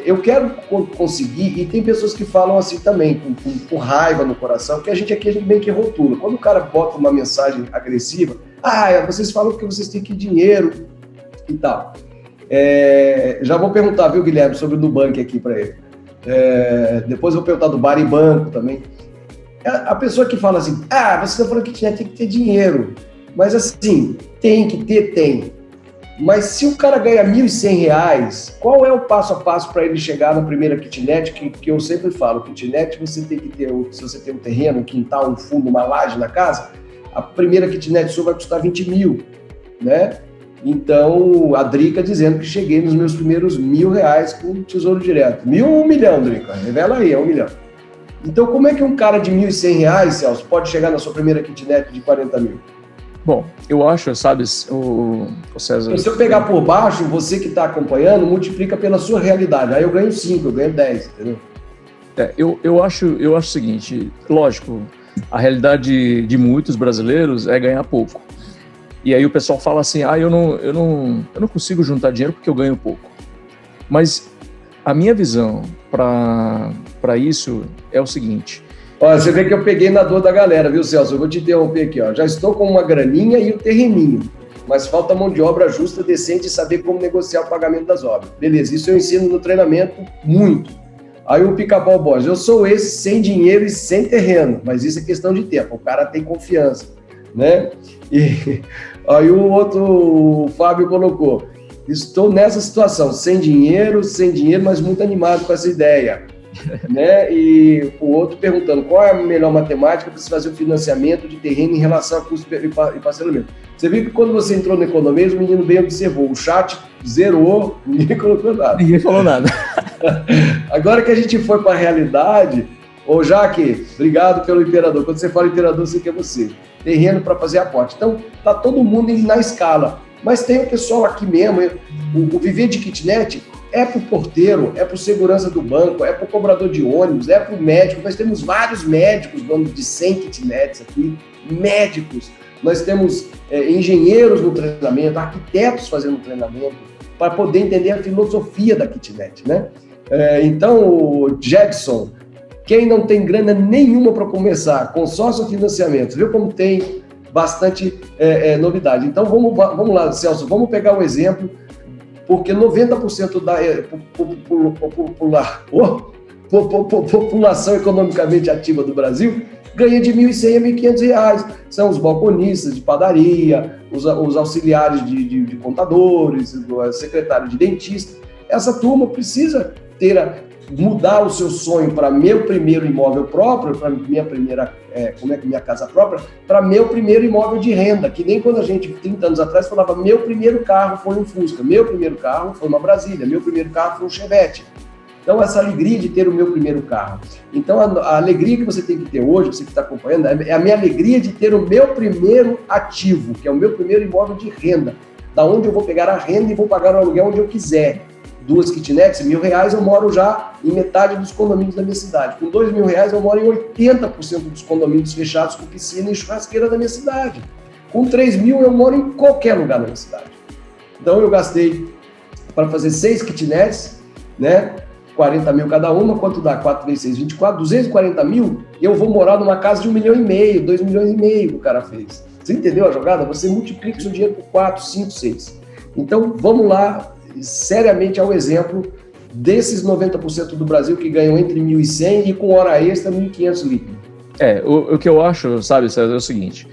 eu quero conseguir, e tem pessoas que falam assim também, com raiva no coração, porque a gente meio que rotula. Quando o cara bota uma mensagem agressiva, vocês falam que vocês têm que dinheiro e tal. Já vou perguntar, viu, Guilherme, sobre o Nubank aqui para ele. Depois eu vou perguntar do Bar e Banco também. A pessoa que fala assim, você está falando que tem que ter dinheiro, mas assim, tem que ter, tem. Mas se o cara ganha R$ 1.100, qual é o passo a passo para ele chegar na primeira kitnet? Que eu sempre falo, kitnet você tem que ter, se você tem um terreno, um quintal, um fundo, uma laje na casa, a primeira kitnet sua vai custar 20 mil, né? Então, a Drica dizendo que cheguei nos meus primeiros R$ 1.000 com Tesouro Direto. 1.000 ou 1 milhão, Drica? Revela aí, é 1 milhão. Então, como é que um cara de R$ 1.100, Celso, pode chegar na sua primeira kitnet de 40 mil? Bom, eu acho, sabe, o César... Se eu pegar por baixo, você que está acompanhando, multiplica pela sua realidade. Aí eu ganho 5, eu ganho 10, entendeu? Eu acho o seguinte, lógico, a realidade de muitos brasileiros é ganhar pouco. E aí o pessoal fala assim, eu não consigo juntar dinheiro porque eu ganho pouco. Mas a minha visão para isso é o seguinte... Olha, você vê que eu peguei na dor da galera, viu, Celso? Eu vou te interromper aqui, ó. Já estou com uma graninha e o terreninho, mas falta mão de obra justa, decente e saber como negociar o pagamento das obras. Beleza, isso eu ensino no treinamento muito. Aí o Pica-Pau Borges, eu sou esse sem dinheiro e sem terreno, mas isso é questão de tempo, o cara tem confiança, né? E aí o outro, o Fábio colocou, estou nessa situação, sem dinheiro, mas muito animado com essa ideia. Né? E o outro perguntando qual é a melhor matemática para se fazer o financiamento de terreno em relação a custo e parcelamento. Você viu que quando você entrou no Economês, o menino bem observou, o chat zerou, ninguém colocou nada. Ninguém falou nada. Agora que a gente foi para a realidade, ô Jaque, obrigado pelo Imperador. Quando você fala Imperador, eu sei que é você. Terreno para fazer aporte. Então, tá todo mundo indo na escala. Mas tem o pessoal aqui mesmo, o Viver de Kitnet, é para o porteiro, é para o segurança do banco, é para o cobrador de ônibus, é para o médico. Nós temos vários médicos, donos de 100 kitnets aqui, médicos. Nós temos engenheiros no treinamento, arquitetos fazendo treinamento, para poder entender a filosofia da kitnet, né? Então, Jackson, quem não tem grana nenhuma para começar, consórcio ou financiamento, viu como tem bastante novidade. Então, vamos lá, Celso, vamos pegar um exemplo, porque 90% da população economicamente ativa do Brasil ganha de R$ 1.100 a R$ 1.500. São os balconistas de padaria, os auxiliares de contadores, secretários de dentista. Essa turma precisa mudar o seu sonho para meu primeiro imóvel próprio, para minha primeira, minha casa própria, para meu primeiro imóvel de renda, que nem quando a gente, 30 anos atrás, falava meu primeiro carro foi um Fusca, meu primeiro carro foi uma Brasília, meu primeiro carro foi um Chevette. Então, essa alegria de ter o meu primeiro carro. Então, a alegria que você tem que ter hoje, você que está acompanhando, é a minha alegria de ter o meu primeiro ativo, que é o meu primeiro imóvel de renda, da onde eu vou pegar a renda e vou pagar o aluguel onde eu quiser. 2 kitnets, R$ 1.000, eu moro já em metade dos condomínios da minha cidade. Com R$ 2.000, eu moro em 80% dos condomínios fechados com piscina e churrasqueira da minha cidade. Com 3.000, eu moro em qualquer lugar da minha cidade. Então, eu gastei para fazer 6 kitnets, né? 40 mil cada uma, quanto dá? 4 vezes 6, 24, 240 mil, e eu vou morar numa casa de 1,5 milhão, 2,5 milhões que o cara fez. Você entendeu a jogada? Você multiplica o seu dinheiro por 4, 5, 6. Então, vamos lá, seriamente ao exemplo desses 90% do Brasil que ganham entre 1.100 e com hora extra 1.500 líquido. O que eu acho, sabe, César, é o seguinte,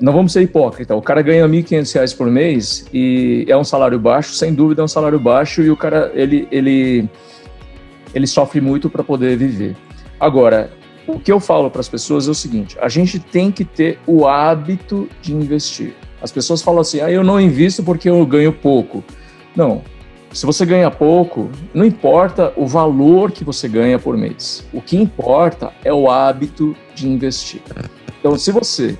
não vamos ser hipócritas, o cara ganha R$ 1.500 por mês e é um salário baixo, sem dúvida é um salário baixo, e o cara, ele sofre muito para poder viver. Agora, o que eu falo para as pessoas é o seguinte, a gente tem que ter o hábito de investir. As pessoas falam assim, eu não invisto porque eu ganho pouco. Não, se você ganha pouco, não importa o valor que você ganha por mês. O que importa é o hábito de investir. Então, se você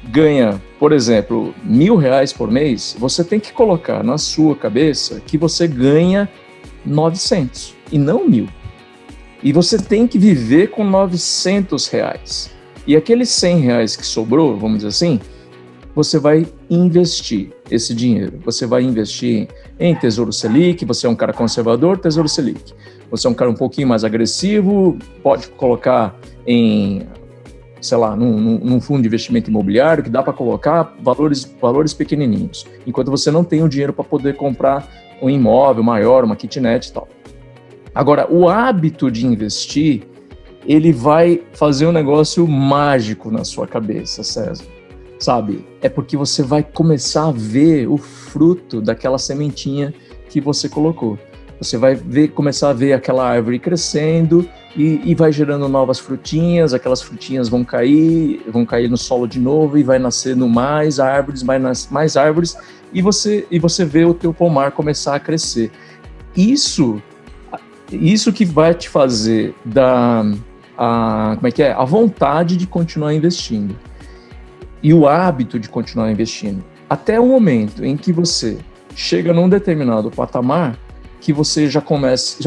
ganha, por exemplo, R$1.000 por mês, você tem que colocar na sua cabeça que você ganha 900 e não 1.000. E você tem que viver com R$900. E aqueles R$100 que sobrou, vamos dizer assim, você vai investir esse dinheiro. Você vai investir em Tesouro Selic, você é um cara conservador, Tesouro Selic. Você é um cara um pouquinho mais agressivo, pode colocar em, sei lá, num fundo de investimento imobiliário que dá para colocar valores pequenininhos, enquanto você não tem o dinheiro para poder comprar um imóvel maior, uma kitnet e tal. Agora, o hábito de investir, ele vai fazer um negócio mágico na sua cabeça, César. Sabe? É porque você vai começar a ver o fruto daquela sementinha que você colocou. Você vai começar a ver aquela árvore crescendo e vai gerando novas frutinhas, aquelas frutinhas vão cair no solo de novo e vai nascendo mais árvores, mais árvores, e você vê o teu pomar começar a crescer. Isso que vai te fazer dar a vontade de continuar investindo. E o hábito de continuar investindo. Até o momento em que você chega num determinado patamar, que você já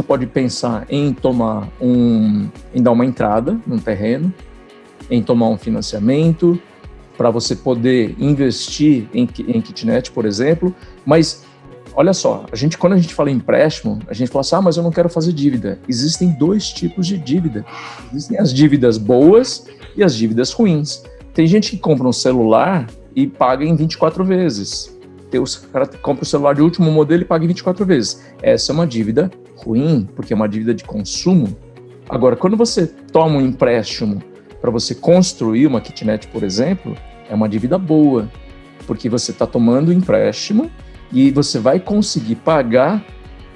pode pensar em em dar uma entrada num terreno, em tomar um financiamento, para você poder investir em kitnet, por exemplo. Mas, olha só, quando a gente fala em empréstimo, a gente fala assim, mas eu não quero fazer dívida. Existem 2 tipos de dívida. Existem as dívidas boas e as dívidas ruins. Tem gente que compra um celular e paga em 24 vezes. O cara compra o celular de último modelo e paga em 24 vezes. Essa é uma dívida ruim, porque é uma dívida de consumo. Agora, quando você toma um empréstimo para você construir uma kitnet, por exemplo, é uma dívida boa, porque você está tomando um empréstimo e você vai conseguir pagar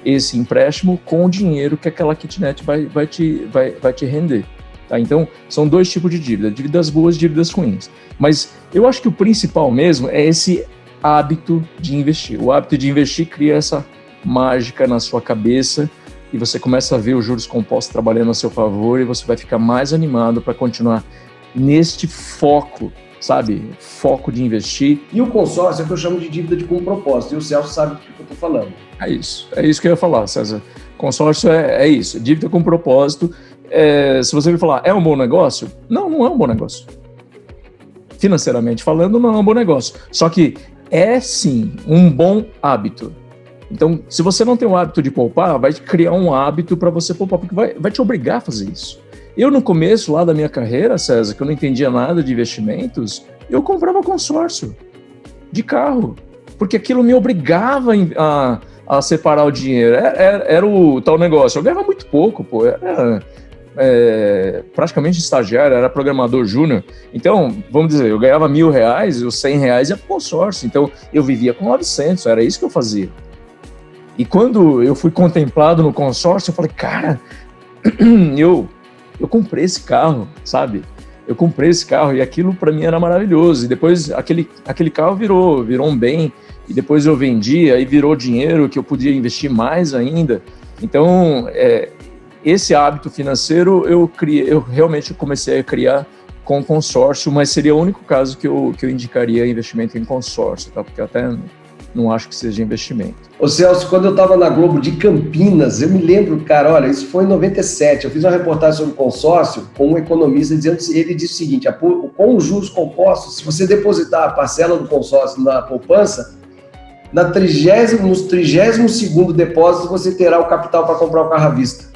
esse empréstimo com o dinheiro que aquela kitnet vai te render. Tá? Então, são 2 tipos de dívida, dívidas boas e dívidas ruins. Mas eu acho que o principal mesmo é esse hábito de investir. O hábito de investir cria essa mágica na sua cabeça e você começa a ver os juros compostos trabalhando a seu favor e você vai ficar mais animado para continuar neste foco, sabe? Foco de investir. E o consórcio é o que eu chamo de dívida com propósito. E o Celso sabe do que eu estou falando. É isso que eu ia falar, César. Consórcio é isso, dívida com propósito. Se você me falar, é um bom negócio? Não é um bom negócio. Financeiramente falando, não é um bom negócio. Só que é sim um bom hábito. Então, se você não tem o hábito de poupar, vai criar um hábito para você poupar, porque vai te obrigar a fazer isso. Eu, no começo lá da minha carreira, César, que eu não entendia nada de investimentos, eu comprava consórcio de carro, porque aquilo me obrigava a separar o dinheiro. Era o tal negócio. Eu ganhava muito pouco, pô. Era praticamente estagiário, era programador júnior. Então, vamos dizer, eu ganhava R$1.000 e os R$100 ia para o consórcio. Então, eu vivia com 900, era isso que eu fazia. E quando eu fui contemplado no consórcio, eu falei, cara, eu comprei esse carro, sabe? Eu comprei esse carro e aquilo para mim era maravilhoso. E depois aquele carro virou um bem. E depois eu vendi, aí virou dinheiro que eu podia investir mais ainda. Então, esse hábito financeiro eu realmente comecei a criar com consórcio, mas seria o único caso que eu indicaria investimento em consórcio, tá? Porque eu até não acho que seja investimento. Ô Celso, quando eu estava na Globo de Campinas, eu me lembro, cara, olha, isso foi em 97, eu fiz uma reportagem sobre consórcio com um economista ele disse o seguinte, com os juros compostos, se você depositar a parcela do consórcio na poupança, nos 32º depósito você terá o capital para comprar o carro à vista.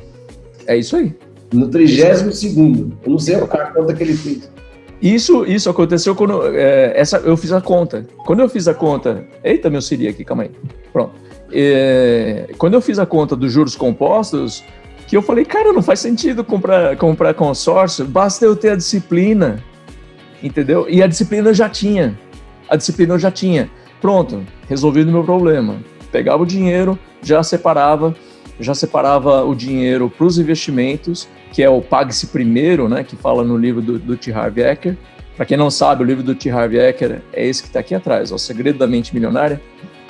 É isso aí. No 32º. Eu não sei a conta que ele fez. Isso aconteceu quando eu fiz a conta. Quando eu fiz a conta... Eita, meu Siri aqui, calma aí. Pronto. Quando eu fiz a conta dos juros compostos, que eu falei, cara, não faz sentido comprar consórcio, basta eu ter a disciplina, entendeu? E a disciplina eu já tinha. Pronto, resolvido o meu problema. Pegava o dinheiro, já separava o dinheiro para os investimentos, que é o Pague-se Primeiro, né, que fala no livro do T. Harv Eker. Para quem não sabe, o livro do T. Harv Eker é esse que está aqui atrás, O Segredo da Mente Milionária.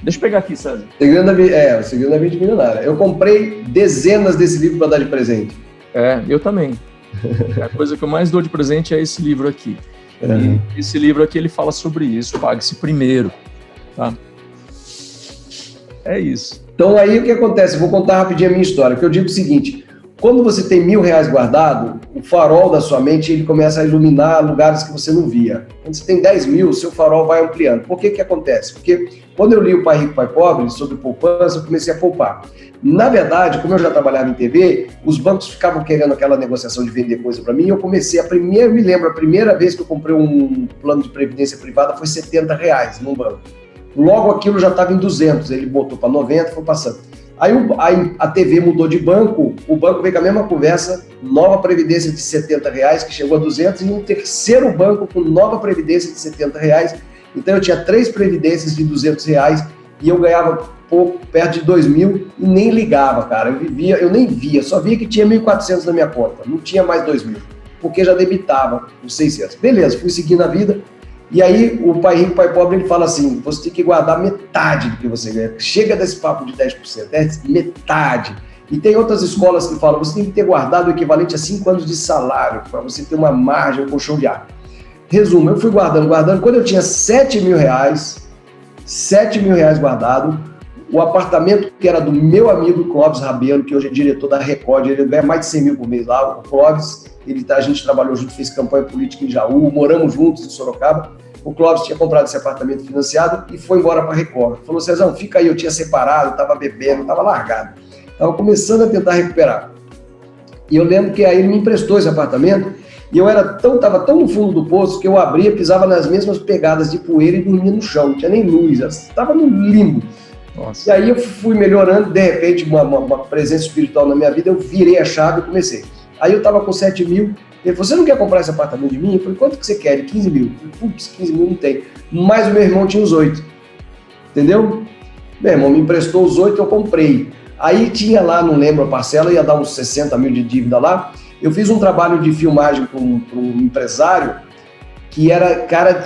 Deixa eu pegar aqui, César. O Segredo da Mente Milionária. Eu comprei dezenas desse livro para dar de presente. Eu também. A coisa que eu mais dou de presente é esse livro aqui. E esse livro aqui, ele fala sobre isso, pague-se primeiro, tá? É isso. Então aí o que acontece? Eu vou contar rapidinho a minha história, que eu digo o seguinte: quando você tem R$1.000 guardado, o farol da sua mente ele começa a iluminar lugares que você não via. Quando você tem 10 mil, seu farol vai ampliando. Por que acontece? Porque quando eu li o Pai Rico, Pai Pobre, sobre poupança, eu comecei a poupar. Na verdade, como eu já trabalhava em TV, os bancos ficavam querendo aquela negociação de vender coisa para mim, eu comecei me lembro, a primeira vez que eu comprei um plano de previdência privada foi R$70 num banco. Logo aquilo já estava em 200, ele botou para 90, foi passando. Aí a TV mudou de banco, o banco veio com a mesma conversa, nova previdência de R$70, que chegou a 200, e um terceiro banco com nova previdência de R$70. Então eu tinha 3 previdências de R$200 e eu ganhava pouco, perto de 2.000 e nem ligava, cara. Eu nem via, só via que tinha 1.400 na minha conta, não tinha mais 2.000, porque já debitava os 600. Beleza, fui seguindo a vida. E aí o Pai Rico, Pai Pobre, ele fala assim: você tem que guardar metade do que você ganha. Chega desse papo de 10%, é metade. E tem outras escolas que falam: você tem que ter guardado o equivalente a 5 anos de salário, para você ter uma margem, um colchão de ar. Resumo, eu fui guardando. Quando eu tinha R$7.000 guardado, o apartamento que era do meu amigo Clóvis Rabelo, que hoje é diretor da Record, ele ganha mais de 100 mil por mês lá. O Clóvis, a gente trabalhou junto, fez campanha política em Jaú, moramos juntos em Sorocaba. O Clóvis tinha comprado esse apartamento financiado e foi embora para a Record. Falou: Cezão, fica aí, eu tinha separado, estava bebendo, estava largado. Estava começando a tentar recuperar. E eu lembro que aí ele me emprestou esse apartamento e eu estava tão no fundo do poço que eu abria, pisava nas mesmas pegadas de poeira e dormia no chão, não tinha nem luz, estava no limbo. Nossa. E aí eu fui melhorando, de repente, uma presença espiritual na minha vida, eu virei a chave e comecei. Aí eu estava com 7 mil, ele falou: você não quer comprar esse apartamento de mim? Eu falei: quanto que você quer? De 15 mil. Eu falei: putz, 15 mil não tem. Mas o meu irmão tinha os 8, entendeu? Meu irmão me emprestou os 8, eu comprei. Aí tinha lá, não lembro a parcela, ia dar uns 60 mil de dívida lá. Eu fiz um trabalho de filmagem para um empresário que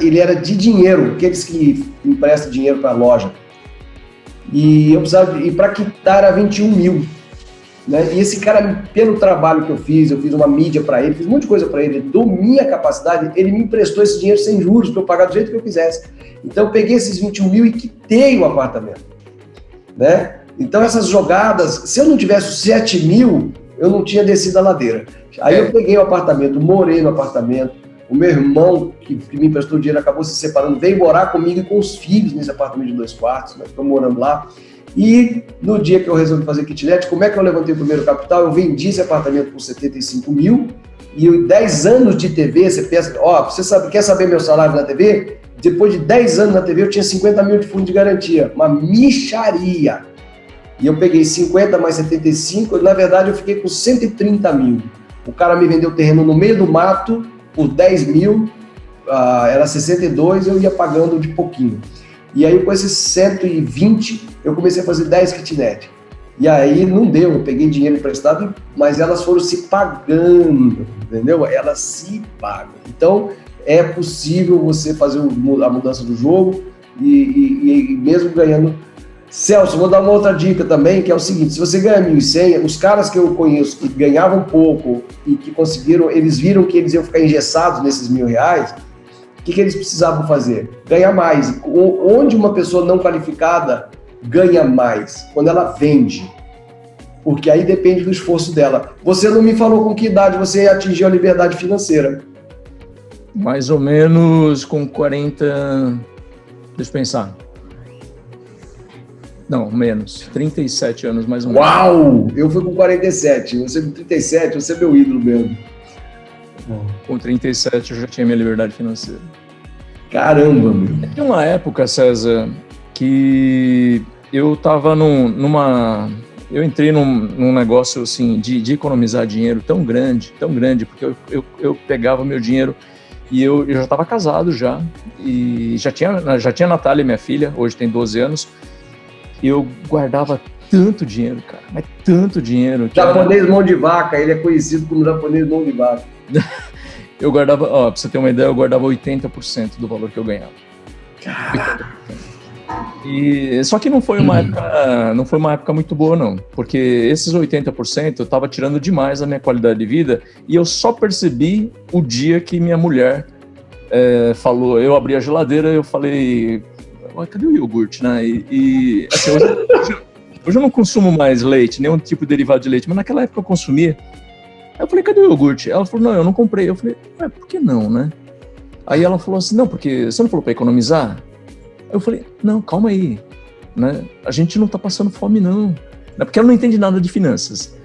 ele era de dinheiro, aqueles que emprestam dinheiro para a loja. E eu precisava, e para quitar era 21 mil. Né? E esse cara, pelo trabalho que eu fiz uma mídia para ele, fiz um monte de coisa para ele, do minha capacidade, ele me emprestou esse dinheiro sem juros para eu pagar do jeito que eu quisesse. Então eu peguei esses 21 mil e quitei o apartamento. Né? Então essas jogadas, se eu não tivesse os 7 mil, eu não tinha descido a ladeira. Aí eu peguei o apartamento, morei no apartamento, o meu irmão, que me emprestou dinheiro, acabou se separando, veio morar comigo e com os filhos nesse apartamento de 2 quartos, nós ficamos morando lá. E no dia que eu resolvi fazer kitnet, como é que eu levantei o primeiro capital? Eu vendi esse apartamento por 75 mil e 10 anos de TV, você pensa, quer saber meu salário na TV? Depois de 10 anos na TV, eu tinha 50 mil de fundo de garantia, uma mixaria. E eu peguei 50 mais 75, na verdade eu fiquei com 130 mil. O cara me vendeu terreno no meio do mato por 10 mil, era 62, eu ia pagando de pouquinho. E aí com esses 120, eu comecei a fazer 10 kitnet. E aí não deu, eu peguei dinheiro emprestado, mas elas foram se pagando, entendeu? Elas se pagam. Então é possível você fazer a mudança do jogo e mesmo ganhando. Celso, vou dar uma outra dica também, que é o seguinte: se você ganha 1.100, os caras que eu conheço que ganhavam pouco e que conseguiram, eles viram que eles iam ficar engessados nesses R$1.000, o que eles precisavam fazer? Ganhar mais. Onde uma pessoa não qualificada ganha mais? Quando ela vende. Porque aí depende do esforço dela. Você não me falou com que idade você atingiu a liberdade financeira. Mais ou menos com 40... Deixa eu pensar. Não, menos. 37 anos, mais ou menos. Uau! Eu fui com 47. Você com 37, você é meu ídolo mesmo. Com 37 eu já tinha minha liberdade financeira. Caramba, meu. Tem uma época, César, que eu tava eu entrei num negócio assim de economizar dinheiro tão grande, porque eu pegava meu dinheiro e eu já estava casado já, e já tinha a Natália, minha filha, hoje tem 12 anos, e eu guardava tanto dinheiro, cara, mas tanto dinheiro. Japonês mão de vaca, ele é conhecido como japonês mão de vaca. Eu guardava, pra você ter uma ideia, eu guardava 80% do valor que eu ganhava. Caraca. E só que não foi uma época muito boa, não, porque esses 80% eu estava tirando demais a minha qualidade de vida, e eu só percebi o dia que minha mulher falou, eu abri a geladeira e eu falei, cadê o iogurte, né? Assim, hoje eu não consumo mais leite, nenhum tipo de derivado de leite, mas naquela época eu consumia. Aí eu falei, cadê o iogurte? Ela falou, não, eu não comprei. Eu falei, por que não, né? Aí ela falou assim, não, porque você não falou para economizar? Aí eu falei, não, calma aí, né? A gente não tá passando fome, não. Porque ela não entende nada de finanças.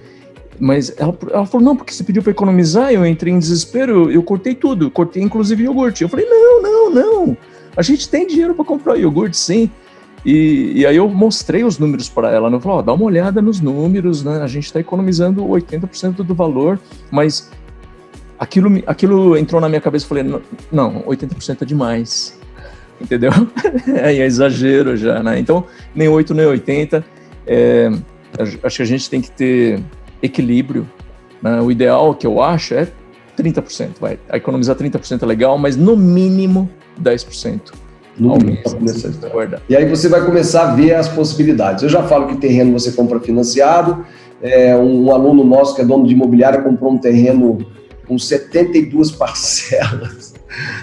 Mas ela falou, não, porque você pediu para economizar, eu entrei em desespero, eu cortei tudo, cortei inclusive iogurte. Eu falei, não, a gente tem dinheiro para comprar iogurte, sim. E aí eu mostrei os números para ela, né? Eu falei, dá uma olhada nos números, né? A gente está economizando 80% do valor, mas aquilo entrou na minha cabeça e falei, não, 80% é demais, entendeu? É exagero já, né? Então, nem 8, nem 80, acho que a gente tem que ter equilíbrio, né? O ideal que eu acho é 30%, economizar 30% é legal, mas no mínimo 10%. E aí você vai começar a ver as possibilidades. Eu já falo que terreno você compra financiado. Um aluno nosso que é dono de imobiliária comprou um terreno com 72 parcelas,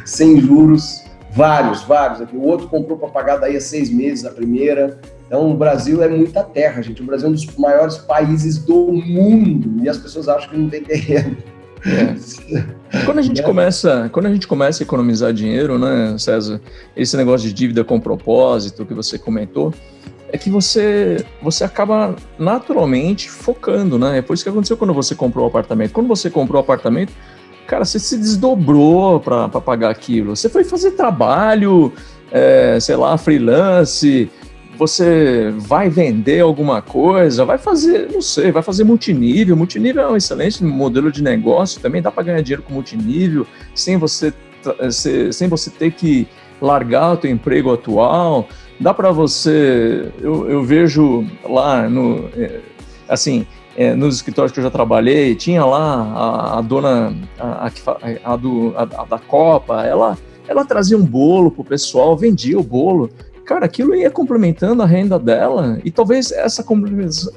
sem juros, vários. O outro comprou para pagar daí a 6 meses a primeira. Então o Brasil é muita terra, gente. O Brasil é um dos maiores países do mundo e as pessoas acham que não tem terreno. Quando a gente começa a economizar dinheiro, né, César, esse negócio de dívida com propósito que você comentou, é que você acaba naturalmente focando, né? Foi isso que aconteceu quando você comprou o apartamento. Quando você comprou o apartamento, cara, você se desdobrou para pagar aquilo. Você foi fazer trabalho, freelance. Você vai vender alguma coisa, vai fazer multinível. Multinível é um excelente modelo de negócio, também dá para ganhar dinheiro com multinível, sem você ter que largar o teu emprego atual. Dá para você, eu vejo lá nos escritórios que eu já trabalhei, tinha lá a dona da Copa, ela trazia um bolo pro pessoal, vendia o bolo. Cara, aquilo ia complementando a renda dela e talvez essa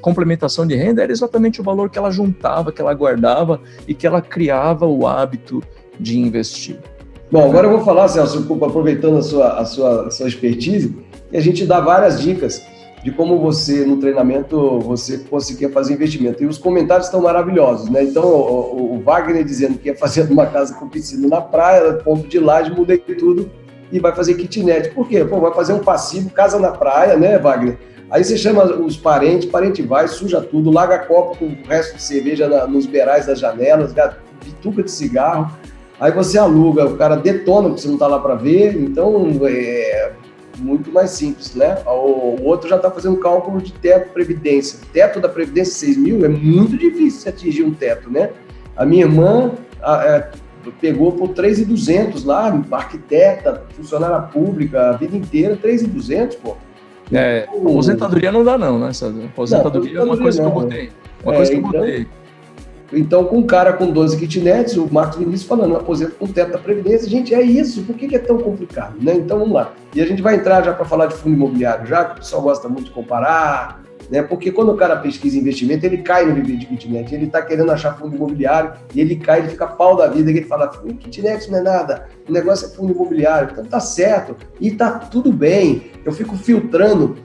complementação de renda era exatamente o valor que ela juntava, que ela guardava e que ela criava o hábito de investir. Bom, agora eu vou falar, Celso, aproveitando a sua expertise, que a gente dá várias dicas de como você, no treinamento, você conseguia fazer investimento. E os comentários estão maravilhosos, né? Então, o Wagner dizendo que ia fazer uma casa com piscina na praia, ponto de laje, mudei tudo. E vai fazer kitnet. Por quê? Vai fazer um passivo, casa na praia, né, Wagner? Aí você chama os parente vai, suja tudo, larga copo com o resto de cerveja nos beirais das janelas, bituca de cigarro. Aí você aluga, o cara detona, porque você não está lá para ver. Então, é muito mais simples, né? O outro já está fazendo cálculo de teto previdência. Teto da previdência, 6 mil, é muito difícil você atingir um teto, né? A minha irmã... pegou por 3.200 lá, arquiteta, funcionária pública, a vida inteira, 3.200, pô. Aposentadoria não dá não, né, César? Aposentadoria é uma coisa que eu botei. Então, com um cara com 12 kitnets, o Marcos Vinícius falando, aposenta com teto da Previdência, gente, é isso, por que é tão complicado, né? Então, vamos lá. E a gente vai entrar já para falar de fundo imobiliário, já que o pessoal gosta muito de comparar, né? Porque quando o cara pesquisa investimento, ele cai no viver de kitnet, ele está querendo achar fundo imobiliário e ele cai, ele fica pau da vida, e ele fala, kitnet não é nada, o negócio é fundo imobiliário, então tá certo, e tá tudo bem. Eu fico filtrando,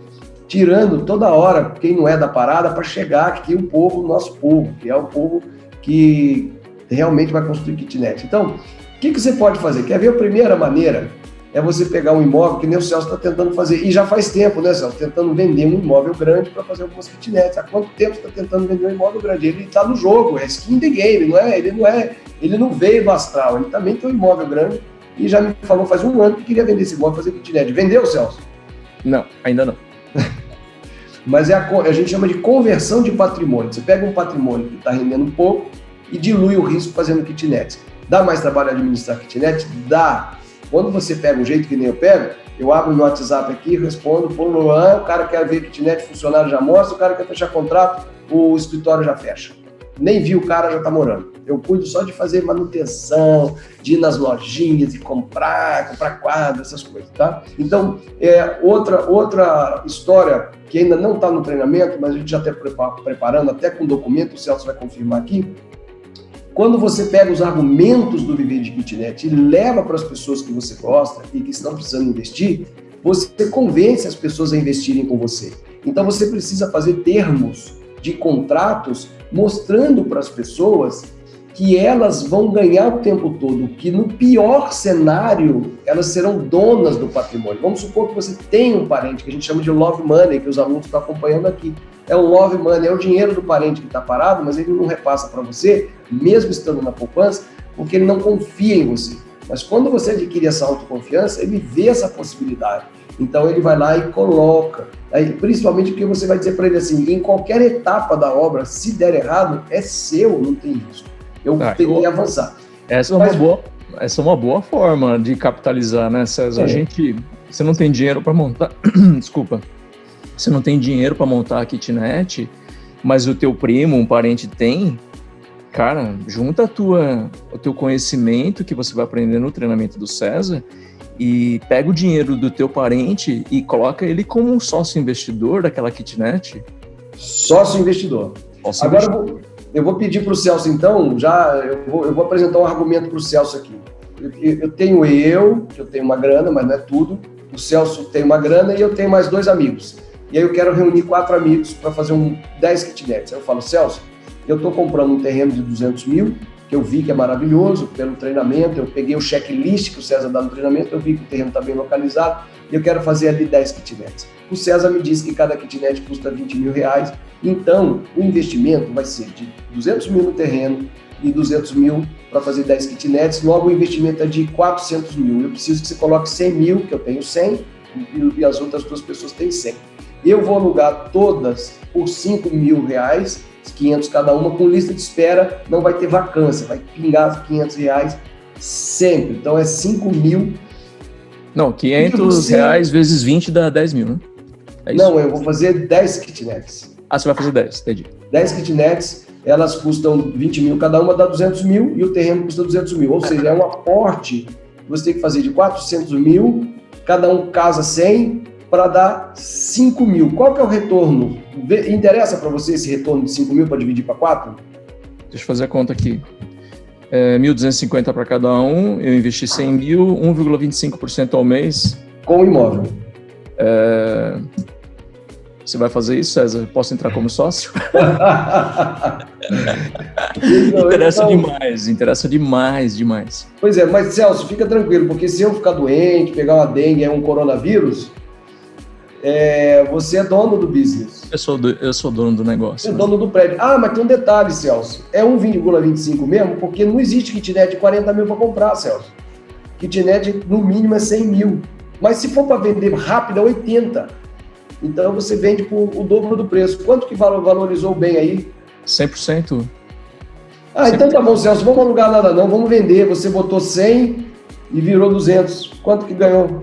tirando toda hora quem não é da parada para chegar aqui o povo, o nosso povo, que é o povo que realmente vai construir kitnet. Então, o que você pode fazer? Quer ver a primeira maneira? É você pegar um imóvel, que nem o Celso está tentando fazer, e já faz tempo, né, Celso? Tentando vender um imóvel grande para fazer algumas kitnets. Há quanto tempo você está tentando vender um imóvel grande? Ele está no jogo, é skin the game, ele não veio do astral, ele também tem um imóvel grande e já me falou faz um ano que queria vender esse imóvel, fazer kitnet. Vendeu, Celso? Não, ainda não. Mas a gente chama de conversão de patrimônio. Você pega um patrimônio que está rendendo um pouco e dilui o risco fazendo kitnet. Dá mais trabalho administrar kitnet? Dá. Quando você pega o jeito que nem eu pego, eu abro no WhatsApp aqui, respondo, o cara quer ver kitnet, funcionário já mostra, o cara quer fechar contrato, o escritório já fecha. Nem vi o cara, já está morando. Eu cuido só de fazer manutenção, de ir nas lojinhas e comprar quadro, essas coisas, tá? Então, outra história que ainda não está no treinamento, mas a gente já está preparando, até com documento, o Celso vai confirmar aqui, Quando você pega os argumentos do Viver de Kitnet e leva para as pessoas que você gosta e que estão precisando investir, você convence as pessoas a investirem com você. Então você precisa fazer termos de contratos mostrando para as pessoas que elas vão ganhar o tempo todo, que no pior cenário elas serão donas do patrimônio. Vamos supor que você tem um parente, que a gente chama de love money, que os alunos estão acompanhando aqui. É o love money, é o dinheiro do parente que está parado, mas ele não repassa para você, mesmo estando na poupança, porque ele não confia em você. Mas quando você adquire essa autoconfiança, ele vê essa possibilidade. Então ele vai lá e coloca. Aí, principalmente porque você vai dizer para ele assim, em qualquer etapa da obra, se der errado, é seu, não tem risco. Eu tenho que avançar. Essa é uma boa forma de capitalizar, né, César? Você não tem dinheiro para montar... Desculpa. Você não tem dinheiro para montar a kitnet, mas o teu primo, um parente tem... Cara, junta o teu conhecimento que você vai aprender no treinamento do César e pega o dinheiro do teu parente e coloca ele como um sócio investidor daquela kitnet. Sócio investidor. Agora eu vou pedir para o Celso, então, eu vou apresentar um argumento para o Celso aqui. Eu tenho uma grana, mas não é tudo. O Celso tem uma grana e eu tenho mais 2 amigos. E aí eu quero reunir 4 amigos para fazer 10 kitnets. Aí eu falo, Celso, eu estou comprando um terreno de 200 mil, que eu vi que é maravilhoso pelo treinamento, eu peguei o checklist que o César dá no treinamento, eu vi que o terreno está bem localizado, e eu quero fazer ali 10 kitnets. O César me disse que cada kitnet custa 20 mil reais, então o investimento vai ser de 200 mil no terreno e 200 mil para fazer 10 kitnets, logo o investimento é de 400 mil. Eu preciso que você coloque 100 mil, que eu tenho 100, e as outras 2 pessoas têm 100. Eu vou alugar todas por 5 mil reais, 500 cada uma, com lista de espera, não vai ter vacância, vai pingar 500 reais sempre. Então é 5 mil. Não, 500 reais vezes 20 dá 10 mil, né? É isso? Não, eu vou fazer 10 kitnets. Ah, você vai fazer 10, entendi. 10 kitnets, elas custam 20 mil cada uma, dá 200 mil, e o terreno custa 200 mil. Ou seja, é um aporte que você tem que fazer de 400 mil, cada um casa 100, para dar 5 mil. Qual que é o retorno? Interessa para você esse retorno de 5 mil para dividir para 4? Deixa eu fazer a conta aqui. 1.250 para cada um, eu investi 100 mil, 1,25% ao mês. Com o imóvel. Você vai fazer isso, César? Posso entrar como sócio? Interessa demais. Pois é, mas Celso, fica tranquilo, porque se eu ficar doente, pegar uma dengue, um coronavírus, você é dono do business. Eu sou dono do negócio. Você é dono do prédio. Ah, mas tem um detalhe, Celso. É 1,25 mesmo, porque não existe kitnet de 40 mil para comprar, Celso. Kitnet, no mínimo, é 100 mil. Mas se for para vender rápido, é 80. Então, você vende por o dobro do preço. Quanto que valorizou bem aí? 100%. Ah, então tá bom, Celso. Vamos alugar nada não. Vamos vender. Você botou 100 e virou 200. Quanto que ganhou?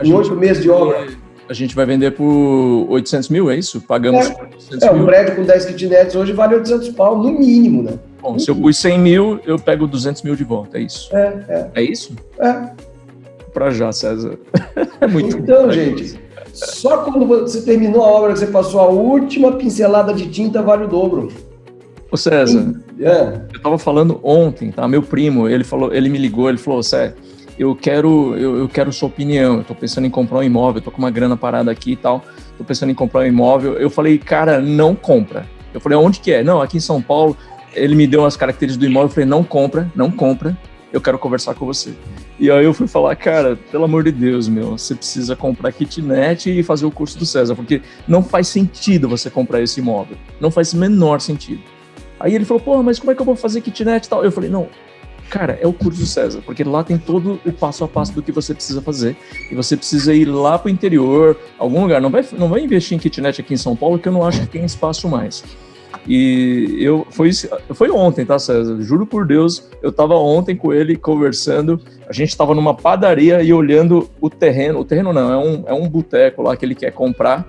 Em 8 meses de obra. A gente vai vender por 800 mil, é isso? Pagamos 800 mil. Um prédio com 10 kitnets hoje vale 800 pau, no mínimo, né? Bom, se eu pus 100 mil, eu pego 200 mil de volta, é isso? É isso? Pra já, César. É muito então, bom, gente, só quando você terminou a obra, que você passou a última pincelada de tinta, vale o dobro. Ô César, eu tava falando ontem, tá? Meu primo, ele me ligou, ele falou, César, eu quero sua opinião, eu tô pensando em comprar um imóvel, tô com uma grana parada aqui e tal, tô pensando em comprar um imóvel. Eu falei, cara, não compra. Eu falei, onde que é? Não, aqui em São Paulo. Ele me deu as características do imóvel, eu falei, não compra, eu quero conversar com você. E aí eu fui falar, cara, pelo amor de Deus, você precisa comprar kitnet e fazer o curso do César, porque não faz sentido você comprar esse imóvel, não faz o menor sentido. Aí ele falou, pô, mas como é que eu vou fazer kitnet e tal? Eu falei, não, cara, é o curso do César, porque lá tem todo o passo a passo do que você precisa fazer. E você precisa ir lá para o interior, algum lugar. Não vai investir em kitnet aqui em São Paulo, que eu não acho que tem espaço mais. E foi ontem, tá, César? Juro por Deus, eu estava ontem com ele conversando. A gente estava numa padaria e olhando o terreno. O terreno não, é um boteco lá que ele quer comprar,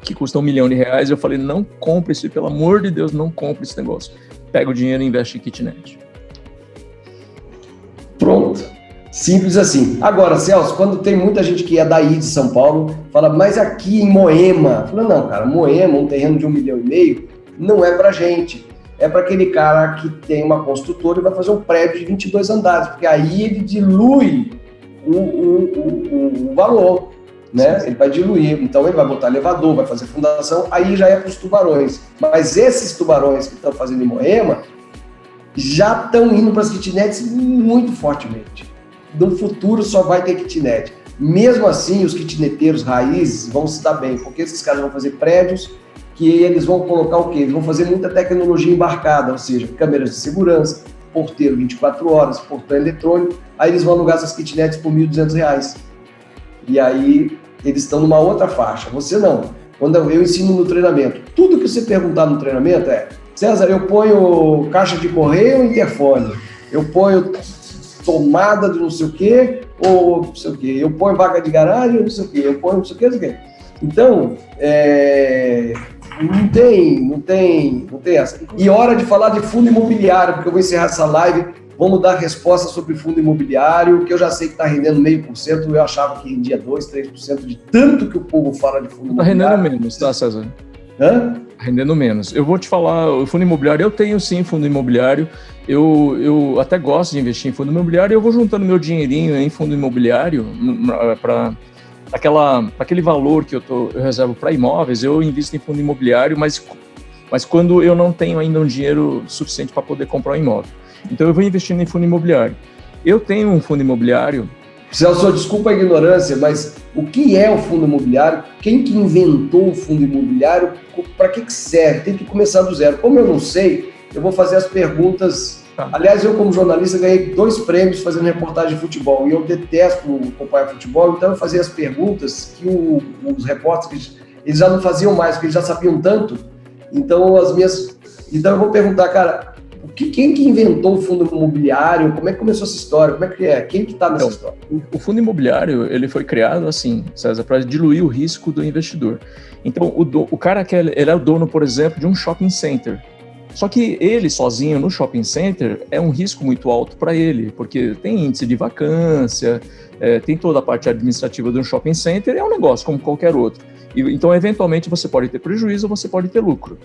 que custa R$1 milhão. Eu falei, não compre isso, pelo amor de Deus, não compre esse negócio. Pega o dinheiro e investe em kitnet. Pronto. Simples assim. Agora, Celso, quando tem muita gente que é daí de São Paulo, fala, mas aqui em Moema. Fala, não, cara, Moema, um terreno de 1,5 milhão, não é pra gente. é para aquele cara que tem uma construtora e vai fazer um prédio de 22 andares, porque aí ele dilui o valor, né? Ele vai diluir, então ele vai botar elevador, vai fazer fundação, aí já é para os tubarões. Mas esses tubarões que estão fazendo em Moema já estão indo para as kitnets muito fortemente. No futuro só vai ter kitnet. Mesmo assim, os kitneteiros raízes vão se dar bem, porque esses caras vão fazer prédios que eles vão colocar o quê? Eles vão fazer muita tecnologia embarcada, ou seja, câmeras de segurança, porteiro 24 horas, portão eletrônico, aí eles vão alugar essas kitnets por R$ 1.200. E aí eles estão numa outra faixa. Você não. Quando eu ensino no treinamento, tudo que você perguntar no treinamento é: César, eu ponho caixa de correio ou interfone? Eu ponho tomada de não sei o quê, ou não sei o quê. Eu ponho vaga de garagem ou não sei o quê. Eu ponho não sei o quê, não sei o quê. Então, não tem essa. E hora de falar de fundo imobiliário, porque eu vou encerrar essa live. Vamos dar resposta sobre fundo imobiliário, que eu já sei que está rendendo 0,5%, eu achava que rendia 2%, 3%, de tanto que o povo fala de fundo imobiliário. Está rendendo menos, tá, César? Hã? Rendendo menos. Eu vou te falar, o fundo imobiliário, eu tenho sim fundo imobiliário, eu até gosto de investir em fundo imobiliário, eu vou juntando meu dinheirinho em fundo imobiliário para aquele valor que eu reservo para imóveis, eu invisto em fundo imobiliário, mas quando eu não tenho ainda um dinheiro suficiente para poder comprar um imóvel. Então eu vou investindo em fundo imobiliário. Eu tenho um fundo imobiliário. Celso, desculpa a ignorância, mas o que é o fundo imobiliário? Quem que inventou o fundo imobiliário? Para que serve? Tem que começar do zero. Como eu não sei, eu vou fazer as perguntas. Tá. Aliás, eu como jornalista ganhei 2 prêmios fazendo reportagem de futebol e eu detesto acompanhar futebol, então eu fazia as perguntas que os repórteres eles já não faziam mais, porque eles já sabiam tanto. Então eu vou perguntar, cara, quem que inventou o fundo imobiliário? Como é que começou essa história? Como é que é? Quem que está nessa história? O fundo imobiliário, ele foi criado assim, César, para diluir o risco do investidor. Então, o cara que ele é o dono, por exemplo, de um shopping center. Só que ele sozinho no shopping center é um risco muito alto para ele, porque tem índice de vacância, tem toda a parte administrativa de um shopping center, é um negócio como qualquer outro. Então, eventualmente, você pode ter prejuízo ou você pode ter lucro.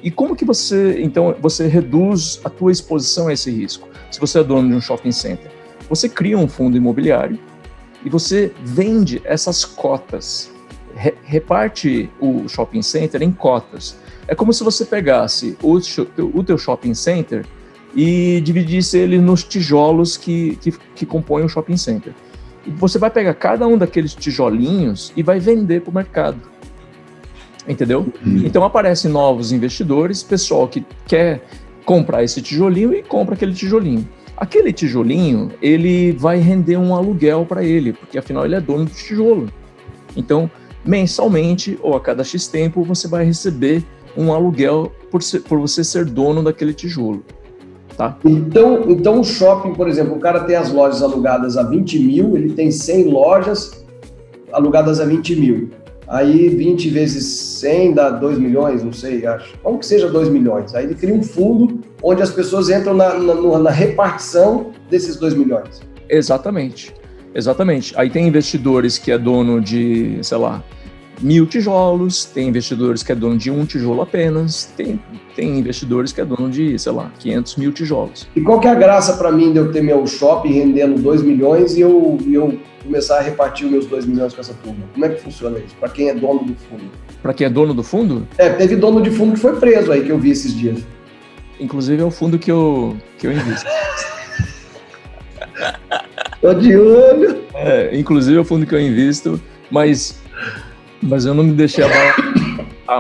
E como que você reduz a tua exposição a esse risco? Se você é dono de um shopping center, você cria um fundo imobiliário e você vende essas cotas, reparte o shopping center em cotas. É como se você pegasse o teu shopping center e dividisse ele nos tijolos que compõem o shopping center. E você vai pegar cada um daqueles tijolinhos e vai vender para o mercado. Entendeu? Então aparecem novos investidores, pessoal que quer comprar esse tijolinho e compra aquele tijolinho. Aquele tijolinho, ele vai render um aluguel para ele, porque afinal ele é dono do tijolo. Então, mensalmente ou a cada X tempo, você vai receber um aluguel por você ser dono daquele tijolo. Tá? Então o shopping, por exemplo, o cara tem as lojas alugadas a 20 mil, ele tem 100 lojas alugadas a 20 mil. Aí 20 vezes 100 dá 2 milhões, não sei, acho. Vamos que seja 2 milhões. Aí ele cria um fundo onde as pessoas entram na repartição desses 2 milhões. Exatamente. Aí tem investidores que é dono de, sei lá, 1.000 tijolos, tem investidores que é dono de 1 tijolo apenas, tem investidores que é dono de, sei lá, 500 mil tijolos. E qual que é a graça para mim de eu ter meu shopping rendendo 2 milhões e eu começar a repartir os meus 2 milhões com essa turma? Como é que funciona isso? Para quem é dono do fundo? Para quem é dono do fundo? Teve dono de fundo que foi preso aí, que eu vi esses dias. Inclusive é o fundo que eu invisto. Tô de olho. Inclusive é o fundo que eu invisto, mas eu não me deixei abalar.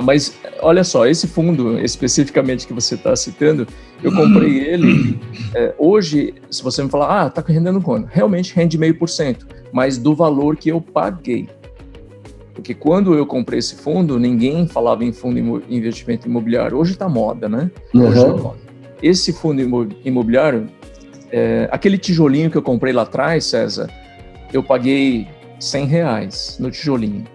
Mas olha só, esse fundo especificamente que você está citando, eu comprei ele, hoje, se você me falar, tá rendendo quanto? Realmente rende 0,5%, mas do valor que eu paguei. Porque quando eu comprei esse fundo, ninguém falava em fundo de investimento imobiliário. Hoje está moda, né? Hoje tá moda. Esse fundo imobiliário, aquele tijolinho que eu comprei lá atrás, César, eu paguei R$100 no tijolinho.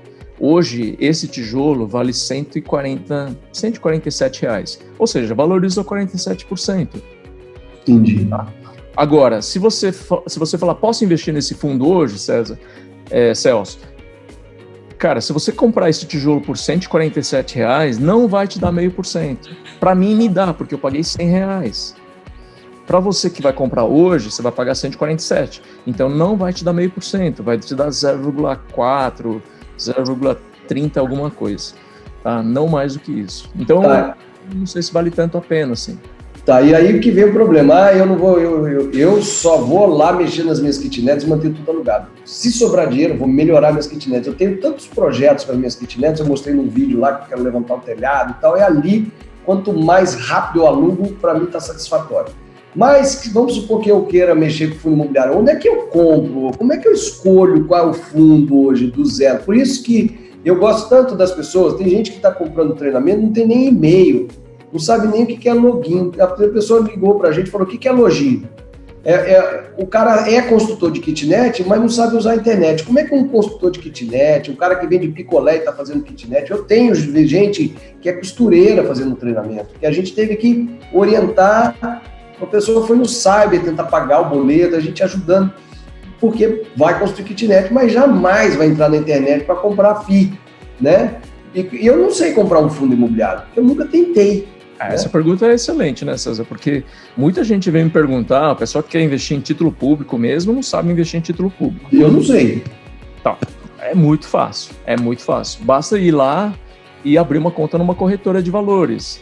Hoje, esse tijolo vale R$147. Ou seja, valorizou 47%. Entendi. Tá? Agora, se você falar, posso investir nesse fundo hoje, César? Celso? cara, se você comprar esse tijolo por R$147, não vai te dar 0,5%. Para mim, me dá, porque eu paguei R$100. Para você que vai comprar hoje, você vai pagar 147. Então, não vai te dar 0,5%, vai te dar 0,4%, 0,30%, alguma coisa. Tá? Não mais do que isso. Então, não sei se vale tanto a pena, assim. Tá, e aí que vem o problema. Eu não vou, eu só vou lá mexer nas minhas kitnets e manter tudo alugado. Se sobrar dinheiro, eu vou melhorar minhas kitnets. Eu tenho tantos projetos para minhas kitnets, eu mostrei num vídeo lá que eu quero levantar o telhado e tal, é ali, quanto mais rápido eu alugo, para mim tá satisfatório. Mas vamos supor que eu queira mexer com fundo imobiliário. Onde é que eu compro? Como é que eu escolho qual é o fundo hoje do zero? Por isso que eu gosto tanto das pessoas. Tem gente que está comprando treinamento, não tem nem e-mail, não sabe nem o que é login. A pessoa ligou para a gente e falou: o que é login? O cara é construtor de kitnet, mas não sabe usar a internet. Como é que um construtor de kitnet, um cara que vende picolé e está fazendo kitnet, eu tenho gente que é costureira fazendo treinamento, que a gente teve que orientar. A pessoa foi no cyber tentar pagar o boleto, a gente ajudando, porque vai construir kitnet, mas jamais vai entrar na internet para comprar FII, né? E eu não sei comprar um fundo imobiliário, porque eu nunca tentei. Essa pergunta é excelente, né, César? Porque muita gente vem me perguntar, a pessoa que quer investir em título público mesmo não sabe investir em título público. Eu não sei. Tá. É muito fácil, Basta ir lá e abrir uma conta numa corretora de valores.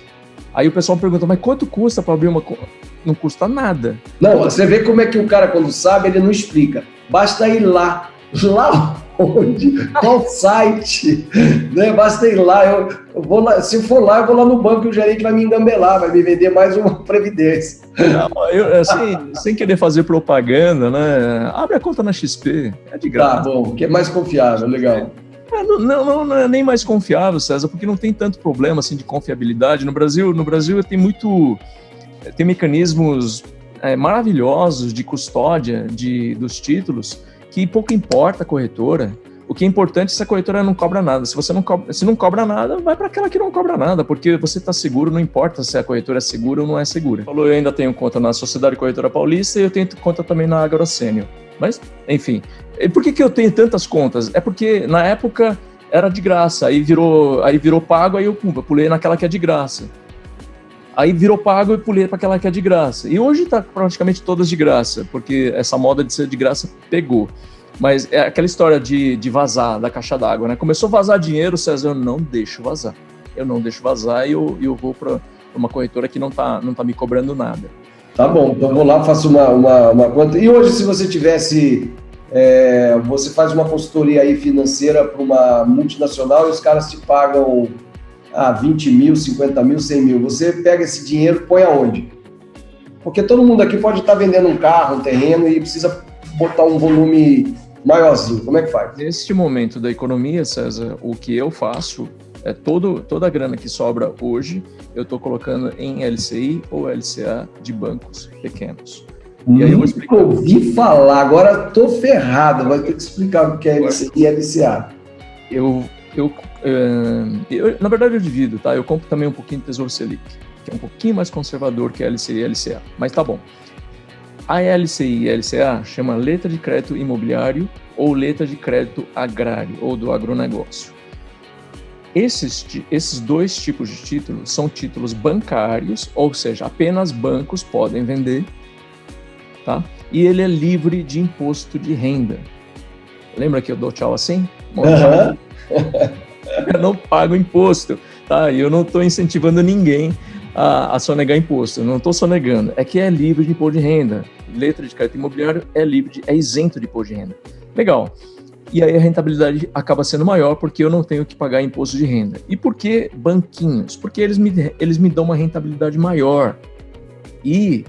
Aí o pessoal pergunta, mas quanto custa para abrir uma conta? Não custa nada. Não, você vê como é que o cara, quando sabe, ele não explica. Basta ir lá. Lá onde? Qual site? Né? Basta ir lá. Eu vou lá. Se eu for lá, eu vou lá no banco e o gerente vai me engambelar, vai me vender mais uma previdência. Não, assim, sem querer fazer propaganda, né? Abre a conta na XP, é de graça. Tá bom, que é mais confiável, legal. Não é nem mais confiável, César, porque não tem tanto problema assim de confiabilidade. No Brasil tem mecanismos maravilhosos de custódia dos títulos que pouco importa a corretora. O que é importante é se a corretora não cobra nada. Se não cobra nada, vai para aquela que não cobra nada, porque você está seguro, não importa se a corretora é segura ou não é segura. Eu ainda tenho conta na Sociedade Corretora Paulista e eu tenho conta também na Agrocênio. Mas, enfim. E por que eu tenho tantas contas? É porque na época era de graça, aí virou pago, aí eu pulei naquela que é de graça. Aí virou pago e pulei para aquela que é de graça. E hoje está praticamente todas de graça, porque essa moda de ser de graça pegou. Mas é aquela história de vazar da caixa d'água, né? Começou a vazar dinheiro, César, eu não deixo vazar. E eu vou para uma corretora que não tá me cobrando nada. Tá bom, então vou lá, faço uma conta. E hoje, se você tivesse... você faz uma consultoria aí financeira para uma multinacional e os caras te pagam 20 mil, 50 mil, 100 mil. Você pega esse dinheiro e põe aonde? Porque todo mundo aqui pode estar vendendo um carro, um terreno e precisa botar um volume maiorzinho. Como é que faz? Neste momento da economia, César, o que eu faço é toda a grana que sobra hoje, eu estou colocando em LCI ou LCA de bancos pequenos. E aí eu vou explicar. Ouvi falar, agora estou ferrado, vai ter que explicar o que é LCI e LCA. Na verdade eu divido, tá? Eu compro também um pouquinho de Tesouro Selic, que é um pouquinho mais conservador que a LCI e LCA, mas tá bom. A LCI e a LCA chama letra de crédito imobiliário ou letra de crédito agrário ou do agronegócio. Esses dois tipos de títulos são títulos bancários, ou seja, apenas bancos podem vender, tá? E ele é livre de imposto de renda. Lembra que eu dou tchau assim? Uhum. Eu não pago imposto, tá? E eu não estou incentivando ninguém a sonegar imposto. Eu não estou sonegando. É que é livre de imposto de renda. Letra de crédito imobiliário é isento de imposto de renda. Legal. E aí a rentabilidade acaba sendo maior porque eu não tenho que pagar imposto de renda. E por que banquinhos? Porque eles me dão uma rentabilidade maior. E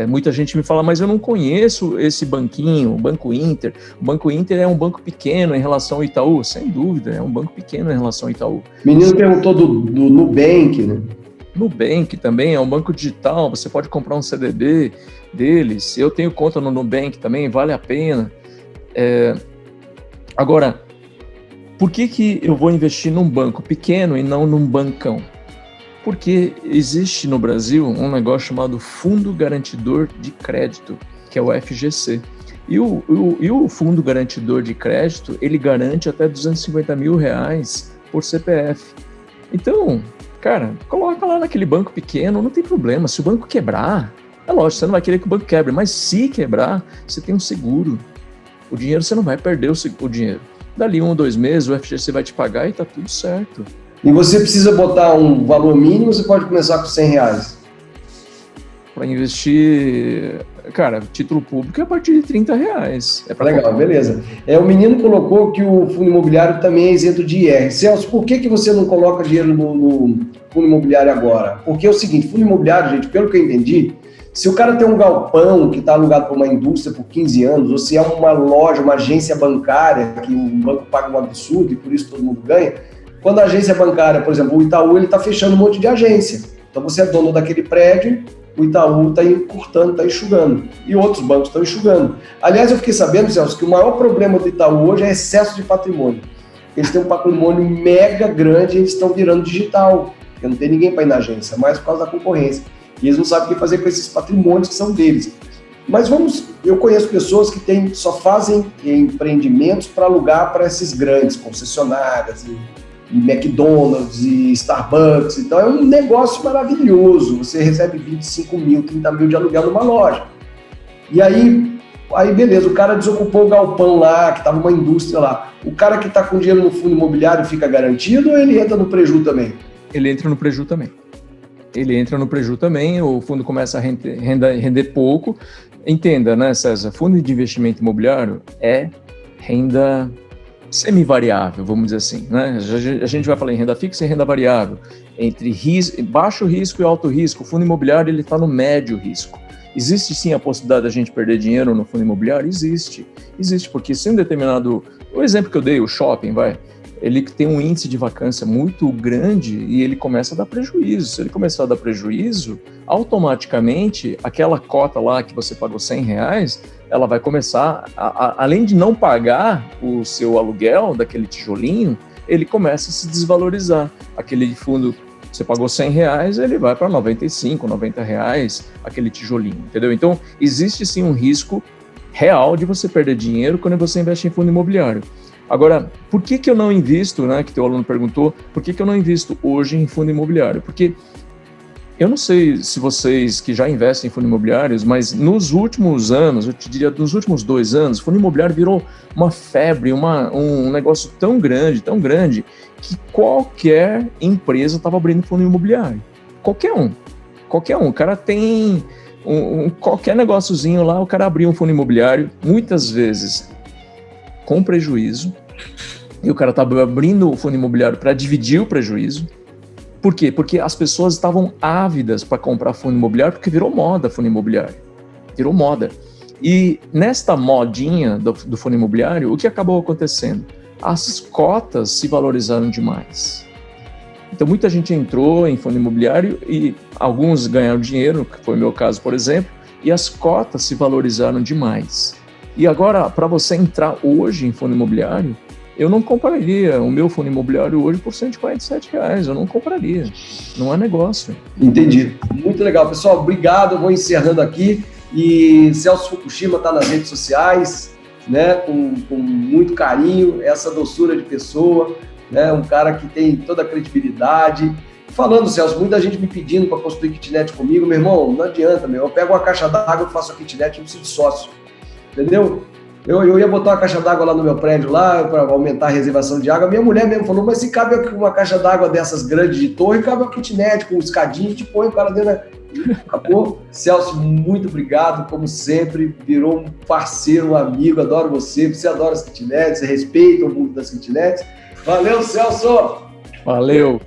muita gente me fala, mas eu não conheço esse banquinho, o Banco Inter. O Banco Inter é um banco pequeno em relação ao Itaú. Sem dúvida, é um banco pequeno em relação ao Itaú. O menino perguntou do Nubank, né? Nubank também é um banco digital, você pode comprar um CDB deles. Eu tenho conta no Nubank também, vale a pena. Agora, por que eu vou investir num banco pequeno e não num bancão? Porque existe no Brasil um negócio chamado Fundo Garantidor de Crédito, que é o FGC. E o fundo garantidor de crédito, ele garante até R$250 mil por CPF. Então, cara, coloca lá naquele banco pequeno, não tem problema. Se o banco quebrar, é lógico, você não vai querer que o banco quebre, mas se quebrar, você tem um seguro. O dinheiro, você não vai perder o dinheiro. Dali 1 ou 2 meses, o FGC vai te pagar e tá tudo certo. E você precisa botar um valor mínimo, você pode começar com R$100? Para investir, cara, título público é a partir de R$30. Legal, beleza. O menino colocou que o fundo imobiliário também é isento de IR. Celso, por que você não coloca dinheiro no fundo imobiliário agora? Porque é o seguinte, fundo imobiliário, gente, pelo que eu entendi, se o cara tem um galpão que está alugado por uma indústria por 15 anos, ou se é uma loja, uma agência bancária, que o banco paga um absurdo e por isso todo mundo ganha, quando a agência bancária, por exemplo, o Itaú, ele está fechando um monte de agência. Então você é dono daquele prédio, o Itaú está encurtando, está enxugando. E outros bancos estão enxugando. Aliás, eu fiquei sabendo, Celso, que o maior problema do Itaú hoje é excesso de patrimônio. Eles têm um patrimônio mega grande e eles estão virando digital. Porque não tem ninguém para ir na agência, mais por causa da concorrência. E eles não sabem o que fazer com esses patrimônios que são deles. Mas eu conheço pessoas que só fazem empreendimentos para alugar para esses grandes concessionárias, e McDonald's e Starbucks. Então é um negócio maravilhoso. Você recebe 25 mil, 30 mil de aluguel numa loja. E aí beleza, o cara desocupou o galpão lá, que estava uma indústria lá. O cara que está com dinheiro no fundo imobiliário fica garantido ou ele entra no preju também? Ele entra no preju também. O fundo começa a render pouco. Entenda, né, César? Fundo de investimento imobiliário é renda semivariável, vamos dizer assim, né? A gente vai falar em renda fixa e renda variável, entre baixo risco e alto risco. O fundo imobiliário ele está no médio risco. Existe sim a possibilidade da gente perder dinheiro no fundo imobiliário? Existe, porque se um determinado, o exemplo que eu dei, o shopping, ele tem um índice de vacância muito grande e ele começa a dar prejuízo. Se ele começar a dar prejuízo, automaticamente aquela cota lá que você pagou R$100, ela vai começar, além de não pagar o seu aluguel daquele tijolinho, ele começa a se desvalorizar. Aquele fundo, você pagou R$100, ele vai para R$95, R$90, aquele tijolinho, entendeu? Então, existe sim um risco real de você perder dinheiro quando você investe em fundo imobiliário. Agora, por que eu não invisto, né, que teu aluno perguntou, por que eu não invisto hoje em fundo imobiliário? Porque eu não sei se vocês que já investem em fundos imobiliários, mas nos últimos anos, eu te diria nos últimos 2 anos, fundo imobiliário virou uma febre, um negócio tão grande, que qualquer empresa estava abrindo fundo imobiliário. Qualquer um. O cara tem qualquer negóciozinho lá, o cara abriu um fundo imobiliário, muitas vezes com prejuízo, e o cara estava abrindo o fundo imobiliário para dividir o prejuízo. Por quê? Porque as pessoas estavam ávidas para comprar fundo imobiliário, porque virou moda fundo imobiliário. Virou moda. E nesta modinha do fundo imobiliário, o que acabou acontecendo? As cotas se valorizaram demais. Então, muita gente entrou em fundo imobiliário e alguns ganharam dinheiro, que foi o meu caso, por exemplo, e as cotas se valorizaram demais. E agora, para você entrar hoje em fundo imobiliário, eu não compraria o meu fundo imobiliário hoje por R$147. Eu não compraria. Não é negócio. Entendi. Muito legal. Pessoal, obrigado. Eu vou encerrando aqui. E Celso Fukushima está nas redes sociais, né, com muito carinho, essa doçura de pessoa, né, um cara que tem toda a credibilidade. Falando, Celso, muita gente me pedindo para construir kitnet comigo. Meu irmão, não adianta, eu pego uma caixa d'água e faço a kitnet, não preciso de sócio. Entendeu? Eu ia botar uma caixa d'água lá no meu prédio, lá, para aumentar a reservação de água. Minha mulher mesmo falou, mas se cabe uma caixa d'água dessas grandes de torre, cabe uma kitnet com escadinha, a gente põe o cara dentro, né? Acabou. Celso, muito obrigado, como sempre, virou um parceiro, um amigo, adoro você adora as kitnets, você respeita o mundo das kitnets. Valeu, Celso! Valeu,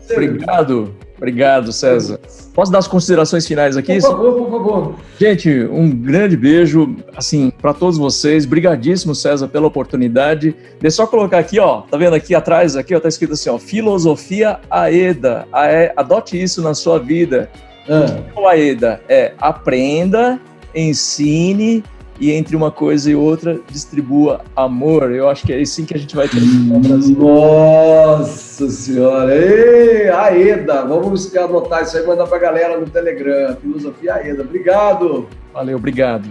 obrigado, César. Posso dar as considerações finais aqui? Por favor. Gente, um grande beijo, assim, para todos vocês. Brigadíssimo, César, pela oportunidade. Deixa eu só colocar aqui, ó, tá vendo aqui atrás, aqui, ó, tá escrito assim, ó, Filosofia AEDA. Adote isso na sua vida. O AEDA é aprenda, ensine e entre uma coisa e outra distribua amor. Eu acho que é assim que a gente vai ter no Brasil. Nossa Senhora! Ei, AEDA! Vamos anotar isso aí e mandar pra galera no Telegram. Filosofia AEDA. Obrigado! Valeu, obrigado.